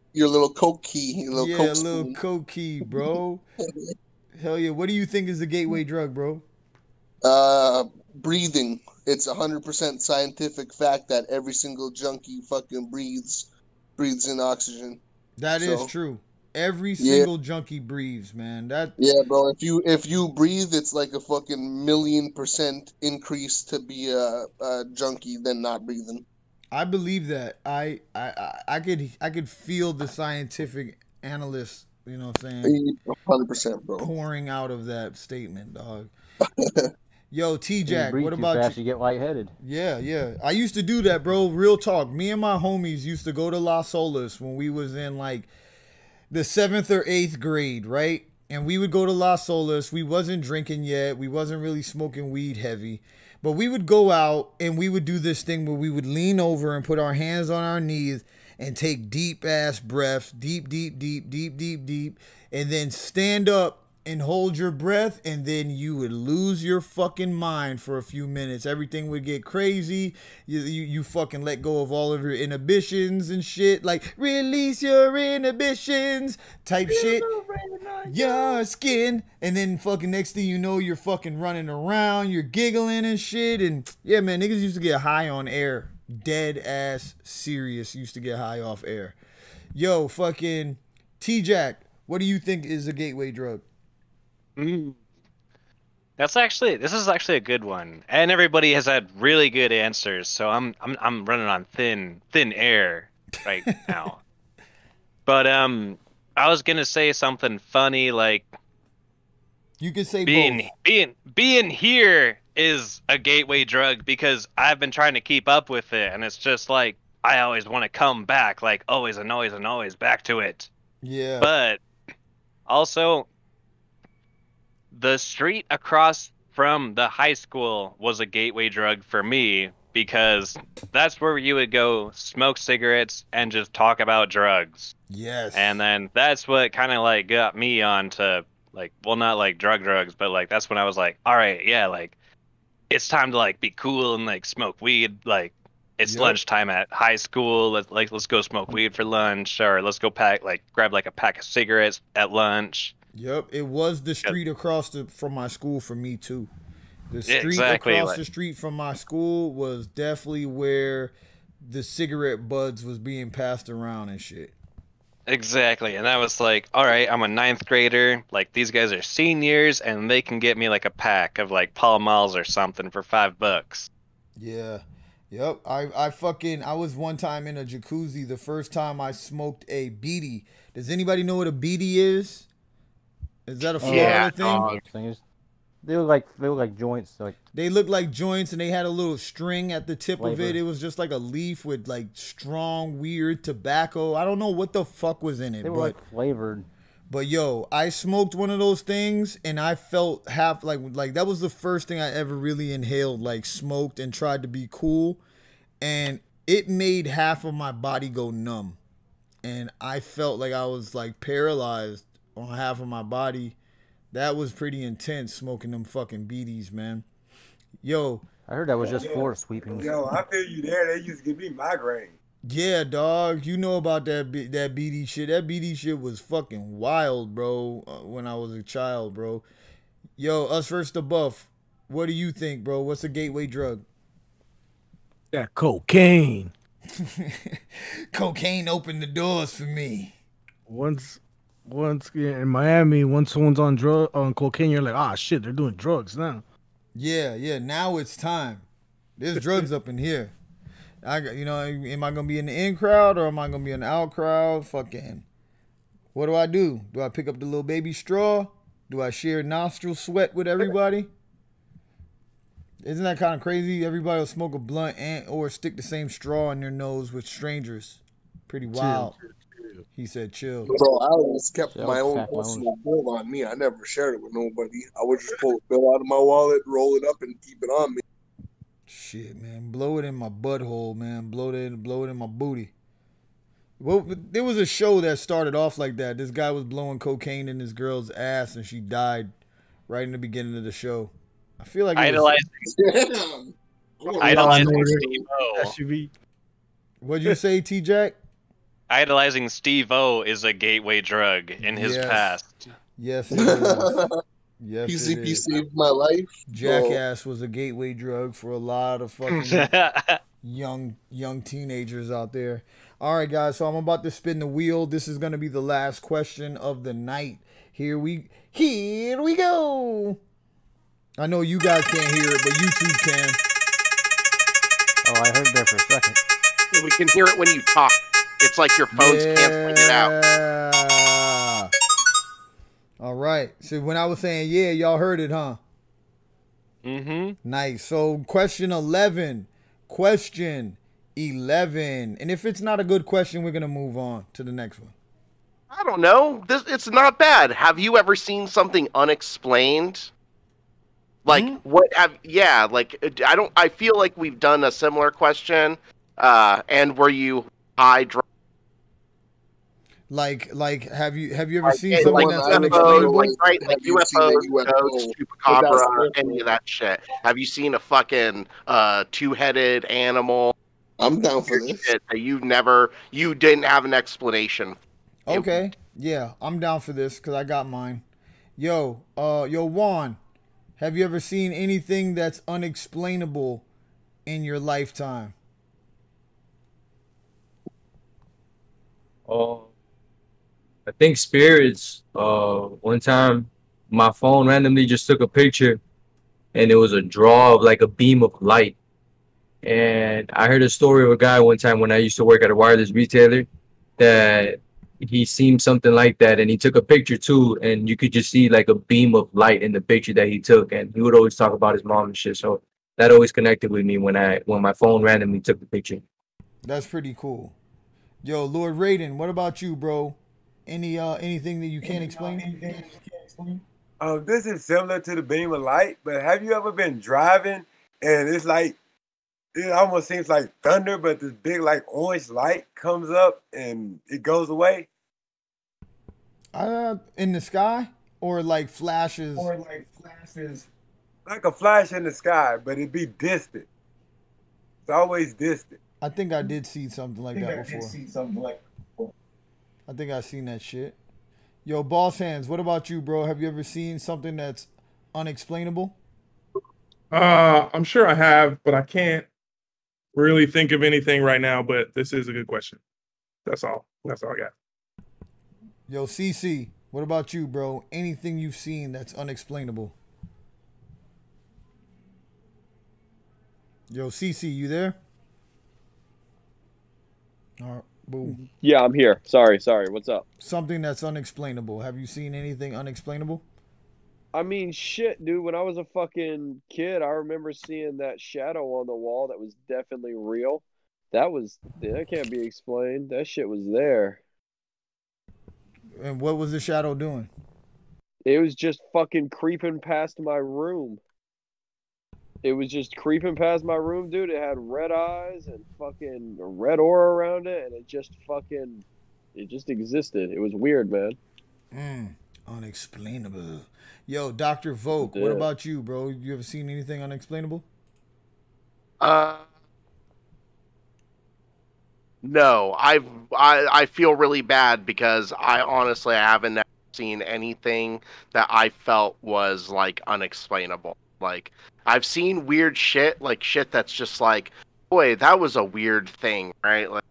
key, little Coke key, bro. Hell yeah! What do you think is the gateway drug, bro? Breathing. It's 100% scientific fact that every single junkie fucking breathes in oxygen. That is true. Every single junkie breathes, man. Yeah, bro. If you breathe, it's like a fucking 1,000,000% increase to be a junkie than not breathing. I believe that. I could feel the scientific analysts, you know what I'm saying? 100%, bro. Pouring out of that statement, dog. Yo, T-Jack, what about fast, you get lightheaded. Yeah. I used to do that, bro. Real talk. Me and my homies used to go to Las Olas when we was in like the 7th or 8th grade, right? And we would go to Las Olas. We wasn't drinking yet. We wasn't really smoking weed heavy. But we would go out and we would do this thing where we would lean over and put our hands on our knees and take deep ass breaths, deep, and then stand up and hold your breath, and then you would lose your fucking mind for a few minutes. Everything would get crazy. You fucking let go of all of your inhibitions and shit, like release your inhibitions type shit. Your skin, and then fucking next thing you know, you're fucking running around, you're giggling and shit, and yeah, man, niggas used to get high on air. Dead ass serious used to get high off air. Yo, fucking T-Jack, what do you think is a gateway drug? This is actually a good one, and everybody has had really good answers. So I'm running on thin air right now. But I was gonna say something funny, like you could say being here is a gateway drug because I've been trying to keep up with it, and it's just like I always want to come back, like always and always and always back to it. Yeah. But also, the street across from the high school was a gateway drug for me because that's where you would go smoke cigarettes and just talk about drugs. Yes. And then that's what kind of like got me onto like, well, not like drugs, but like that's when I was like, all right, yeah, like it's time to like be cool and like smoke weed. Like it's lunchtime at high school. Let's go smoke weed for lunch, or let's go grab like a pack of cigarettes at lunch. Yep, it was the street across from my school for me too. The street across the street from my school was definitely where the cigarette buds was being passed around and shit. Exactly, and I was like, all right, I'm a 9th grader. Like these guys are seniors, and they can get me like a pack of like Pall Malls or something for $5. Yeah. Yep. I was one time in a jacuzzi the first time I smoked a beanie. Does anybody know what a beanie is? Is that a Florida thing? They look like joints. Like They looked like joints, and they had a little string at the tip of it. Flavor. It was just like a leaf with like strong, weird tobacco. I don't know what the fuck was in it, they were but like flavored. But yo, I smoked one of those things and I felt half like that was the first thing I ever really inhaled, like smoked and tried to be cool. And it made half of my body go numb. And I felt like I was like paralyzed on half of my body. That was pretty intense smoking them fucking beaties, man. Yo. I heard that was just floor sweepings. Yo, I feel you there. They used to give me migraine. Yeah, dog. You know about that BD shit. That BD shit was fucking wild, bro, when I was a child, bro. Yo, us versus the Buff. What do you think, bro? What's a gateway drug? Yeah, cocaine. Cocaine opened the doors for me. Once in Miami, once someone's on cocaine, you're like, ah, shit, they're doing drugs now. Yeah. Now it's time. There's drugs up in here. Am I gonna be in the in crowd or am I gonna be in the out crowd? Fucking, what do? Do I pick up the little baby straw? Do I share nostril sweat with everybody? Isn't that kind of crazy? Everybody will smoke a blunt or stick the same straw in their nose with strangers. Pretty wild. Chill. He said chill. Bro, I always kept my own personal bill on me. I never shared it with nobody. I would just pull a bill out of my wallet, roll it up, and keep it on me. Shit, man. Blow it in my butthole, man. Blow it in my booty. Well, there was a show that started off like that. This guy was blowing cocaine in this girl's ass, and she died right in the beginning of the show. I feel like idolizing Steve-O. What'd you say, T-Jack? Idolizing Steve-O is a gateway drug in his past. Yes, it is. Yes, PCP saved my life. Jackass was a gateway drug for a lot of fucking young teenagers out there. All right, guys, so I'm about to spin the wheel. This is going to be the last question of the night. Here we go. I know you guys can't hear it, but YouTube can. Oh, I heard there for a second. We can hear it when you talk. It's like your phone's canceling it out. All right. So when I was saying yeah, y'all heard it, huh? Mm-hmm. Nice. So question 11. Question 11. And if it's not a good question, we're going to move on to the next one. I don't know. It's not bad. Have you ever seen something unexplained? Like I feel like we've done a similar question. And were you high drunk? Like have you ever seen something that's unexplainable? Like UFOs, ghosts, chupacabra, any of that shit. Have you seen a fucking two-headed animal? I'm down for this. Shit that you didn't have an explanation. Okay. Yeah, I'm down for this because I got mine. Yo, Juan, have you ever seen anything that's unexplainable in your lifetime? I think spirits. One time, my phone randomly just took a picture, and it was a draw of like a beam of light. And I heard a story of a guy one time when I used to work at a wireless retailer that he seen something like that, and he took a picture too, and you could just see like a beam of light in the picture that he took, and he would always talk about his mom and shit. So that always connected with me when my phone randomly took the picture. That's pretty cool. Yo, Lord Raiden, what about you, bro? Anything that you can't explain? This is similar to the beam of light, but have you ever been driving and it's like it almost seems like thunder, but this big like orange light comes up and it goes away? In the sky or like flashes? Like a flash in the sky, but it'd be distant. It's always distant. I think I did see something like that before. I think I've seen that shit. Yo, Boss Hands, what about you, bro? Have you ever seen something that's unexplainable? I'm sure I have, but I can't really think of anything right now, but this is a good question. That's all I got. Yo, CC, what about you, bro? Anything you've seen that's unexplainable? Yo, CC, you there? All right. Boom. Yeah, I'm here. Sorry. What's up? Something that's unexplainable. Have you seen anything unexplainable? I mean, shit, dude. When I was a fucking kid, I remember seeing that shadow on the wall that was definitely real. That can't be explained. That shit was there. And what was the shadow doing? It was just fucking creeping past my room. It was just creeping past my room, dude. It had red eyes and fucking a red aura around it, and it just existed. It was weird, man. Unexplainable. Yo, Dr. Vogue, what about you, bro? You ever seen anything unexplainable? No, I feel really bad because I honestly haven't seen anything that I felt was like unexplainable. Like I've seen weird shit, like shit that's just like, boy, that was a weird thing, right? Like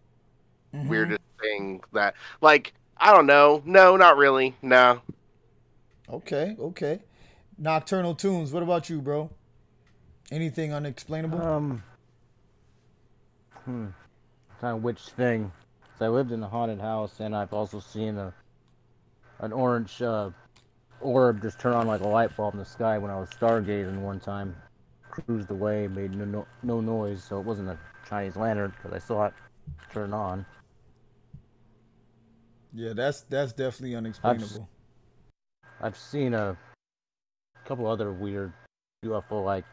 weirdest thing that, like, I don't know. No, not really. No. Okay. Nocturnal Tunes, what about you, bro? Anything unexplainable? Kind of which thing? So I lived in a haunted house, and I've also seen an orange orb just turn on like a light bulb in the sky when I was stargazing one time. Cruised away, made no noise, so it wasn't a Chinese lantern because I saw it turn on. Yeah, that's definitely unexplainable. I've seen a couple other weird UFO, like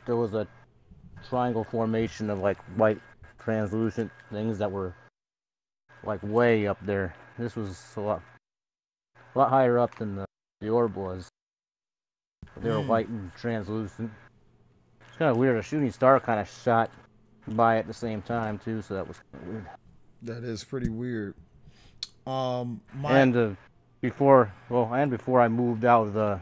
there was a triangle formation of like white translucent things that were like way up there. This was a lot higher up than the orb was. They were white and translucent. It's kind of weird. A shooting star kind of shot by at the same time too, so that was kind of weird. That is pretty weird. Before I moved out of the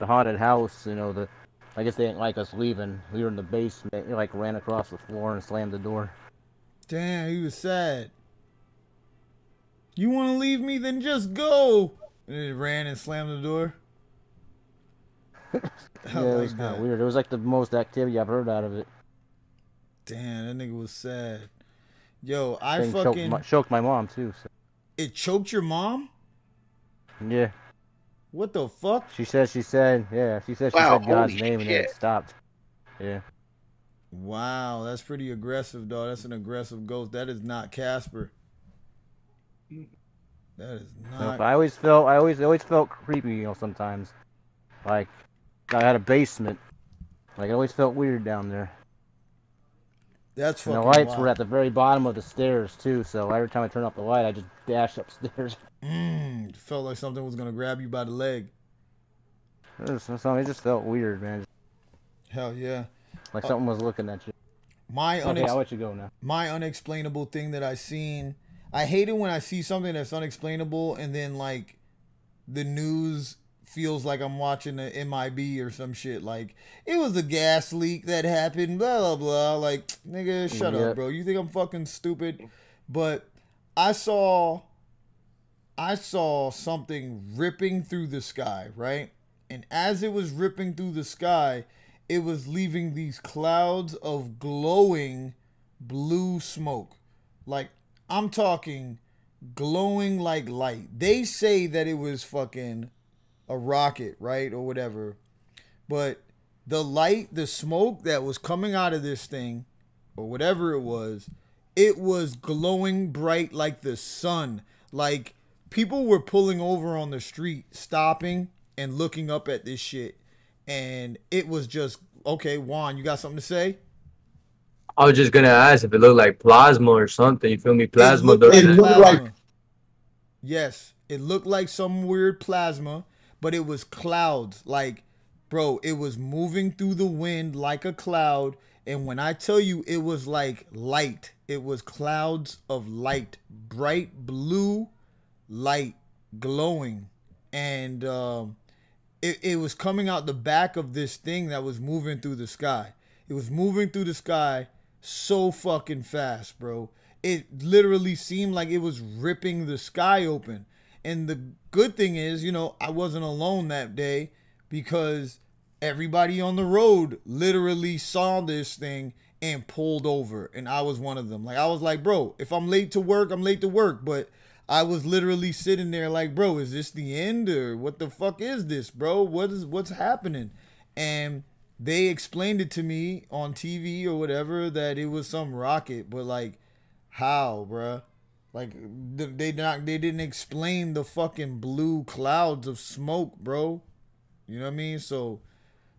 haunted house, I guess they didn't like us leaving. We were in the basement. He like ran across the floor and slammed the door. Damn, he was sad. You want to leave me? Then just go. And he ran and slammed the door. Yeah, it was kind of weird. It was like the most activity I've heard out of it. Damn, that nigga was sad. Yo, choked my mom too. So. It choked your mom? Yeah. What the fuck? She said God's name and then it stopped. Yeah. Wow, that's pretty aggressive, dog. That's an aggressive ghost. That is not Casper. That is not. I always felt creepy, sometimes. Like I had a basement. Like I always felt weird down there. That's fucking and the lights wild. were at the very bottom of the stairs too, so every time I turned off the light, I just dashed upstairs. Felt like something was gonna grab you by the leg. It just felt weird, man. Hell yeah. Like something was looking at you. I'll let you go now. My unexplainable thing that I seen. I hate it when I see something that's unexplainable and then like the news feels like I'm watching a MIB or some shit. Like, it was a gas leak that happened, blah, blah, blah. Like, nigga, shut up, bro. You think I'm fucking stupid? But I saw something ripping through the sky, right? And as it was ripping through the sky, it was leaving these clouds of glowing blue smoke. Like, I'm talking glowing like light. They say that it was fucking a rocket, right? Or whatever. But the light, the smoke that was coming out of this thing, or whatever it was glowing bright like the sun. Like, people were pulling over on the street, stopping and looking up at this shit. And it was just, okay, Juan, you got something to say? I was just gonna ask if it looked like plasma or something. You feel me? Plasma. Yes, it looked like some weird plasma, but it was clouds. Like, bro, it was moving through the wind like a cloud. And when I tell you it was like light, it was clouds of light, bright blue light glowing. And it was coming out the back of this thing that was moving through the sky. It was moving through the sky so fucking fast, bro. It literally seemed like it was ripping the sky open. And the good thing is, I wasn't alone that day because everybody on the road literally saw this thing and pulled over. And I was one of them. Like, I was like, bro, if I'm late to work, I'm late to work. But I was literally sitting there like, bro, is this the end or what the fuck is this, bro? What's happening? And they explained it to me on TV or whatever that it was some rocket, but like, how, bruh? Like they didn't explain the fucking blue clouds of smoke, bro. You know what I mean? So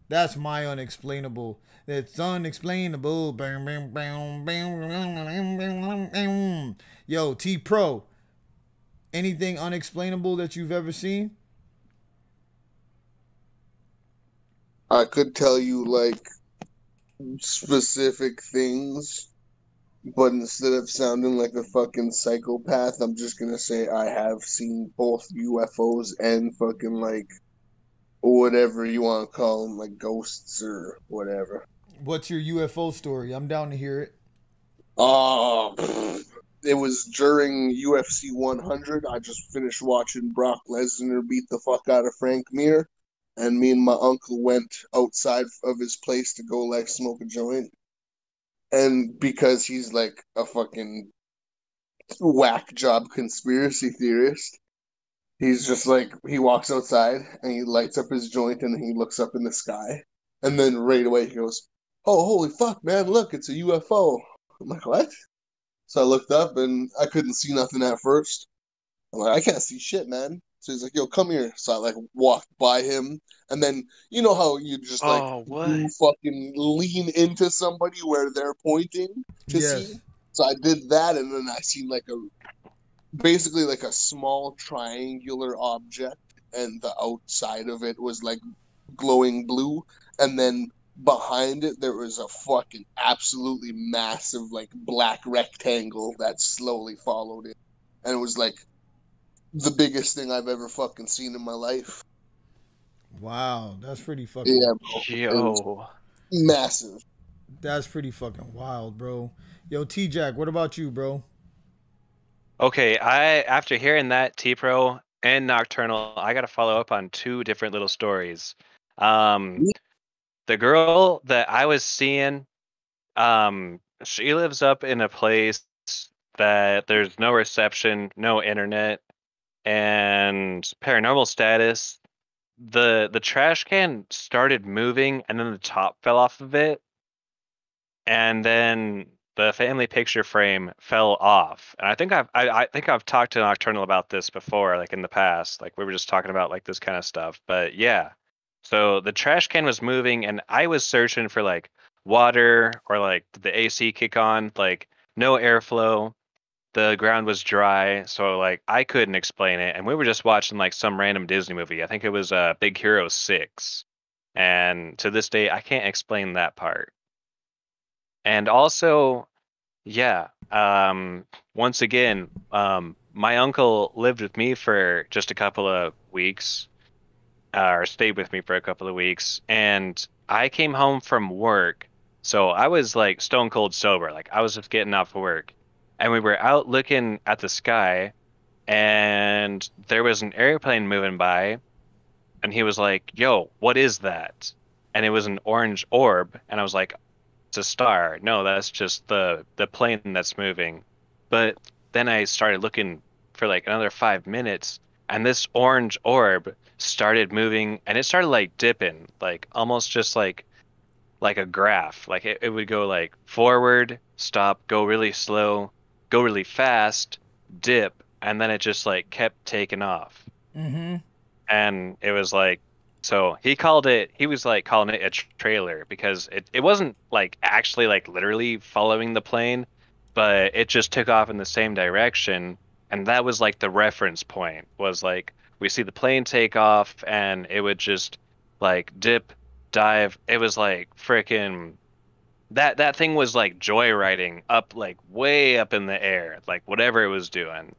that's my unexplainable. It's unexplainable. Yo, T Pro. Anything unexplainable that you've ever seen? I could tell you like specific things, but instead of sounding like a fucking psychopath, I'm just gonna say I have seen both UFOs and fucking like whatever you want to call them, like ghosts or whatever. What's your UFO story? I'm down to hear it. Oh, it was during UFC 100. I just finished watching Brock Lesnar beat the fuck out of Frank Mir, and me and my uncle went outside of his place to go like smoke a joint. And because he's like a fucking whack job conspiracy theorist, he's just like, he walks outside and he lights up his joint and he looks up in the sky. And then right away he goes, "Oh, holy fuck, man, look, it's a UFO." I'm like, "What?" So I looked up and I couldn't see nothing at first. I'm like, "I can't see shit, man." So he's like, "Yo, come here." So I like walked by him, and then you know how you just like you fucking lean into somebody where they're pointing to see. So I did that, and then I seen like basically like a small triangular object, and the outside of it was like glowing blue, and then behind it there was a fucking absolutely massive like black rectangle that slowly followed it, and it was like the biggest thing I've ever fucking seen in my life. Wow, that's pretty fucking. Yeah, bro. Yo, massive. That's pretty fucking wild, bro. Yo, T Jack, what about you, bro? Okay, after hearing that, T Pro and Nocturnal, I gotta follow up on two different little stories. The girl that I was seeing, she lives up in a place that there's no reception, no internet, and paranormal status. The trash can started moving, and then the top fell off of it, and then the family picture frame fell off. And I think I've talked to Nocturnal about this before, like in the past. Like we were just talking about like this kind of stuff. But yeah. So the trash can was moving, and I was searching for like water or like did the AC kick on, like no airflow. The ground was dry, so like I couldn't explain it. And we were just watching like some random Disney movie. I think it was Big Hero 6. And to this day, I can't explain that part. And also, yeah, once again, my uncle lived with me for just a couple of weeks, or stayed with me for a couple of weeks, and I came home from work, so I was like stone cold sober, like I was just getting off work, and we were out looking at the sky, and there was an airplane moving by, and he was like, "Yo, what is that?" And it was an orange orb, and I was like, "It's a star." No, that's just the plane that's moving. But then I started looking for like another 5 minutes, and this orange orb started moving, and it started like dipping, like almost just like a graph. Like it would go like forward, stop, go really slow, go really fast, dip, and then it just like kept taking off. Mm-hmm. And it was like, so he was like calling it a trailer, because it wasn't like actually like literally following the plane, but it just took off in the same direction. And that was like the reference point, was like we see the plane take off and it would just like dip, dive. It was like freaking that thing was like joyriding up, like way up in the air, like whatever it was doing.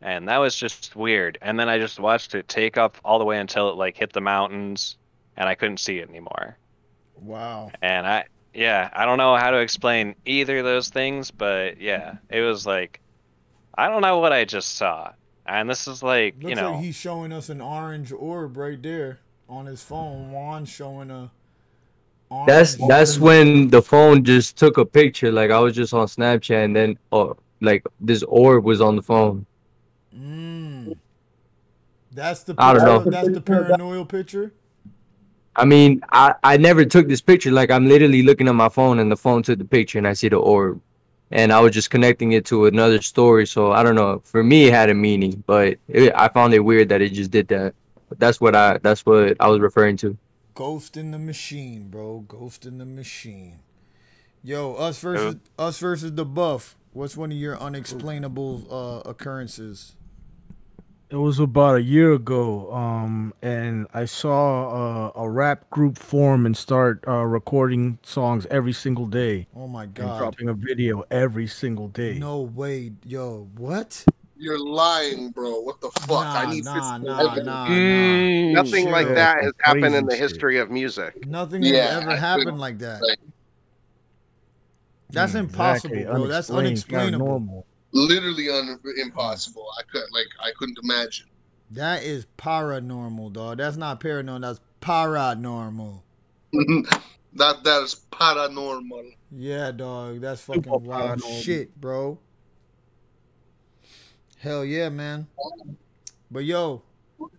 And that was just weird. And then I just watched it take off all the way until it like hit the mountains, and I couldn't see it anymore. Wow. And I don't know how to explain either of those things, but yeah, it was like, I don't know what I just saw. And this is like, Looks like he's showing us an orange orb right there on his phone. Juan's showing a That's when the phone just took a picture. Like I was just on Snapchat, and then like this orb was on the phone. That's the I don't picture. know. That's the paranoid picture. I mean, I never took this picture. Like, I'm literally looking at my phone, and the phone took the picture, and I see the orb, and I was just connecting it to another story. So I don't know. For me, it had a meaning, but I found it weird that it just did that. But that's what I was referring to. Ghost in the machine, bro. Ghost in the machine. Yo, us versus the Buff. What's one of your unexplainable occurrences? It was about a year ago, and I saw a rap group form and start recording songs every single day. Oh my And god! dropping a video every single day. No way, yo, what? You're lying, bro. What the fuck? I need Nothing like Chill. that has happened in Crazy the shit. history of music. Nothing has ever happened like that. That's impossible, bro. That's unexplainable. paranormal. Literally impossible. I couldn't imagine. That is paranormal, dog. That's not paranormal. That's paranormal. that is paranormal. Yeah, dog. That's fucking wild shit, bro. Hell yeah, man. But yo,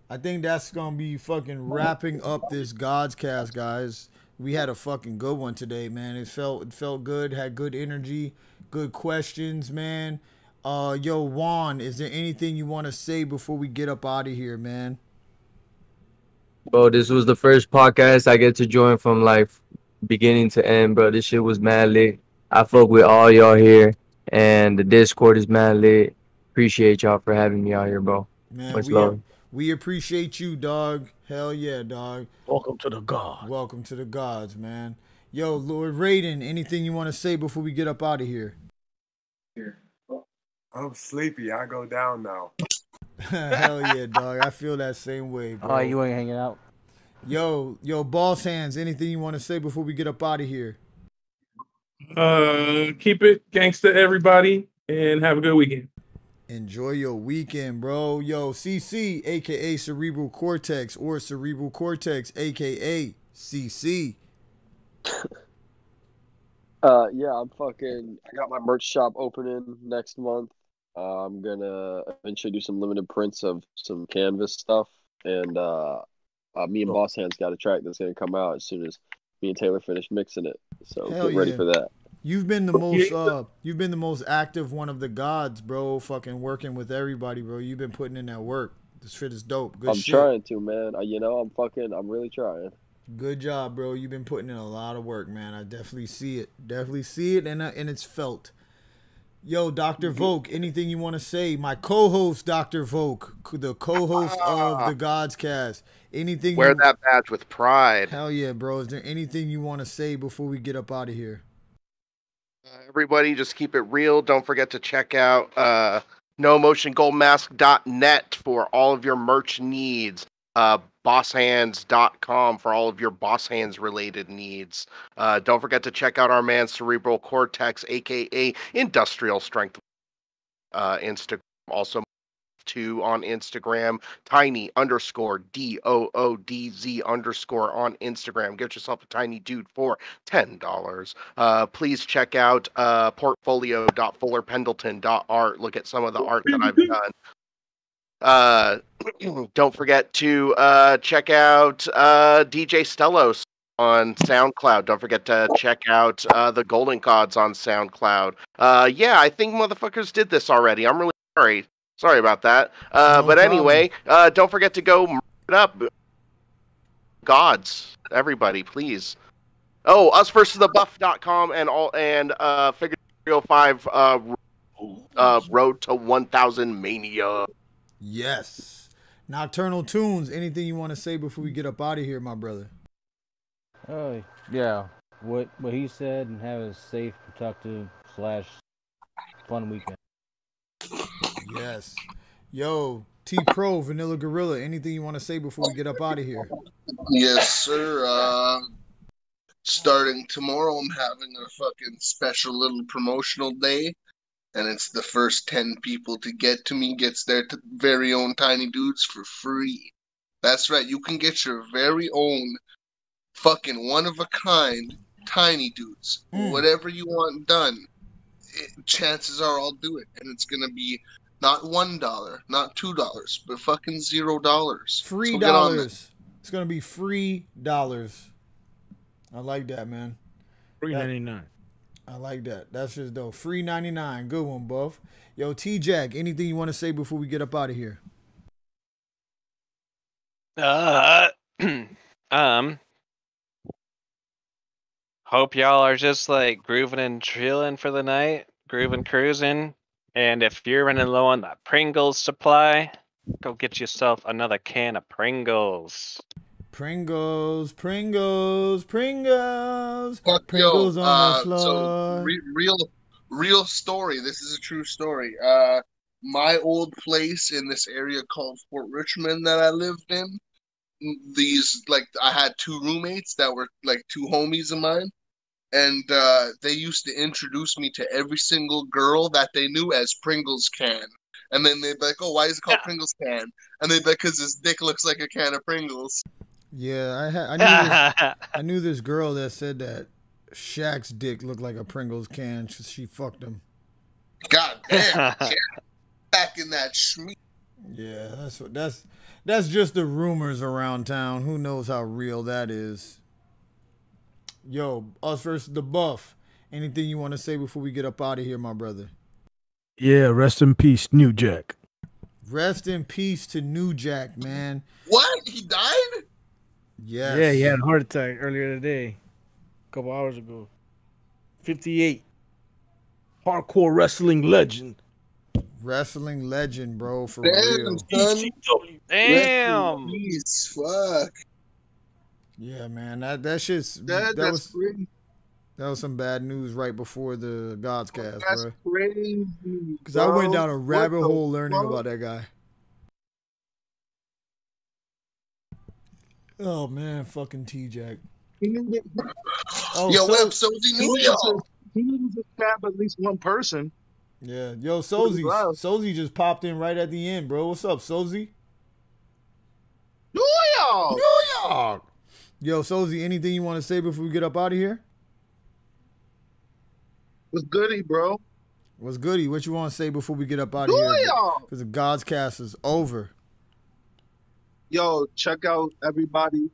I think that's gonna be fucking wrapping up this Godscast, guys. We had a fucking good one today, man. It felt good, had good energy, good questions, man. Yo, Juan, is there anything you want to say before we get up out of here, man? Bro, this was the first podcast I get to join from like beginning to end, bro. This shit was mad lit. I fuck with all y'all here, and the Discord is mad lit. Appreciate y'all for having me out here, bro. Man, Much love. we appreciate you, dog. Hell yeah, dog. Welcome to the gods. Welcome to the gods, man. Yo, Lord Raiden, anything you want to say before we get up out of here? I'm sleepy. I go down now. Hell yeah, dog. I feel that same way, bro. Oh, you ain't hanging out? Yo, Boss Hands, anything you want to say before we get up out of here? Keep it gangsta, everybody, and have a good weekend. Enjoy your weekend, bro. Yo, CC, aka Cerebral Cortex, or Cerebral Cortex, aka CC. Yeah, I got my merch shop opening next month. I'm gonna eventually do some limited prints of some canvas stuff, and me and Boss Hands got a track that's gonna come out as soon as me and Taylor finish mixing it. So Hell get ready yeah. for that. You've been the most active one of the gods, bro. Fucking working with everybody, bro. You've been putting in that work. This shit is dope. Good shit. I'm trying to, man. I'm really trying. Good job, bro. You've been putting in a lot of work, man. I definitely see it. Definitely see it, and it's felt. Yo, Dr. Vogue, anything you want to say? My co-host, Dr. Vogue, the co-host of the Godscast. Anything? Wear that badge with pride. Hell yeah, bro. Is there anything you want to say before we get up out of here? Everybody, just keep it real. Don't forget to check out NoEmotionGoldMask.net for all of your merch needs. BossHands.com for all of your Boss Hands related needs. Don't forget to check out our man Cerebral Cortex, aka Industrial Strength, Instagram. Also, on Instagram, tiny_DOODZ_ on Instagram. Get yourself a tiny dude for $10. Please check out portfolio.fullerpendleton.art. Look at some of the art that I've done. Don't forget to check out DJ Stellos on SoundCloud. Don't forget to check out the Golden Gods on SoundCloud. Yeah, I think motherfuckers did this already. I'm really sorry. Sorry about that. But anyway, don't forget to go it up. Gods, everybody, please. Oh, usversusthebuff.com and Figure 305 Road to 1000 Mania. Yes. Nocturnal Tunes, anything you want to say before we get up out of here, my brother? Yeah. What he said, and have a safe, productive / fun weekend. Yes. Yo, T Pro, Vanilla Gorilla, anything you want to say before we get up out of here? Yes, sir. Starting tomorrow, I'm having a fucking special little promotional day, and it's the first 10 people to get to me gets their very own Tiny Dudes for free. That's right, you can get your very own fucking one-of-a-kind Tiny Dudes. Whatever you want done, chances are I'll do it, and it's going to be Not $1, not $2, but fucking $0. Free So get on that. dollars. It's gonna be free dollars. I like that, man. $3.99. I like that. That's just dope. Free 99. Good one, buff. Yo, T Jack, anything you want to say before we get up out of here? Hope y'all are just like grooving and chilling for the night, grooving, cruising. And if you're running low on the Pringles supply, go get yourself another can of Pringles. Pringles, Pringles, Pringles. Fuck, Pringles yo, on the floor. so real story. This is a true story. My old place in this area called Fort Richmond that I lived in, I had two roommates that were like two homies of mine, and they used to introduce me to every single girl that they knew as Pringles Can. And then they'd be like, "Oh, why is it called Pringles Can?" And they'd be like, "Because his dick looks like a can of Pringles." Yeah, I knew this girl that said that Shaq's dick looked like a Pringles can. She fucked him. God damn, back in that schmeat. Yeah, that's just the rumors around town. Who knows how real that is? Yo, us versus the Buff. Anything you want to say before we get up out of here, my brother? Yeah, rest in peace, New Jack. Rest in peace to New Jack, man. What? He died? Yes. Yeah, he had a heart attack earlier today, a couple hours ago. 58. Hardcore wrestling legend. Wrestling legend, bro, for Damn, real. son. Damn. Jeez, fuck. Yeah, man, that shit's That's crazy. that was some bad news right before the Godscast, That's bro. crazy. Because I went down a What rabbit the hole learning fuck? about that guy. Oh man, fucking T Jack. He needed, Oh, yo, so- what up, Sozy? He needed to stab at least one person. Yeah, yo, Sozy. Sozy just popped in right at the end, bro. What's up, Sozy? New York! New York! Yo, Sozy, anything you want to say before we get up out of here? What's goody, bro? What's goody? What you want to say before we get up out of New here? York! Because the Godscast is over. Yo, check out everybody.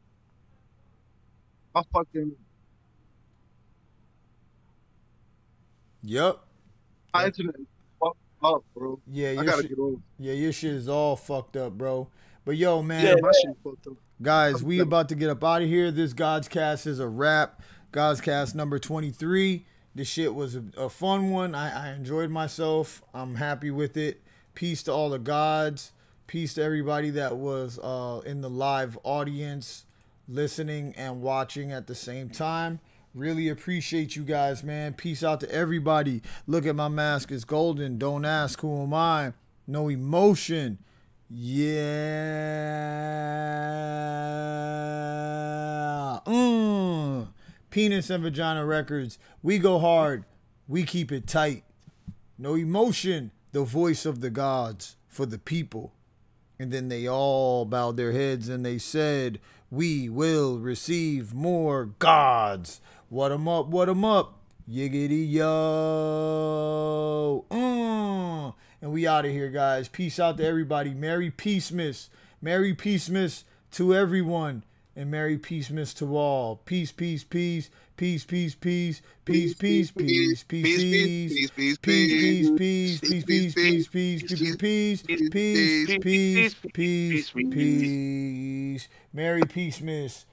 My fucking Yup. my internet is fucked up, bro. Yeah, I your gotta shit, get over. yeah, your shit is all fucked up, bro. But yo, man, Yeah, my shit fucked up. guys, we about to get up out of here. This Godscast is a wrap. Godscast number 23. This shit was a fun one. I enjoyed myself. I'm happy with it. Peace to all the gods. Peace to everybody that was in the live audience, listening and watching at the same time. Really appreciate you guys, man. Peace out to everybody. Look at my mask. It's golden. Don't ask who am I. No emotion. Yeah. Penis and Vagina Records. We go hard. We keep it tight. No emotion. The voice of the gods for the people. And then they all bowed their heads and they said, we will receive more gods. What 'em up, what 'em up. Yiggity yo. And we out of here, guys. Peace out to everybody. Merry Peacemas. Merry Peacemas to everyone. And Merry Peacemas to all. Peace, peace, peace. Peace, peace, peace. Peace, peace, peace. Peace, peace. Peace, peace, peace. Peace, peace, peace. Peace, peace, peace. Peace, peace, peace. Merry Peacemas.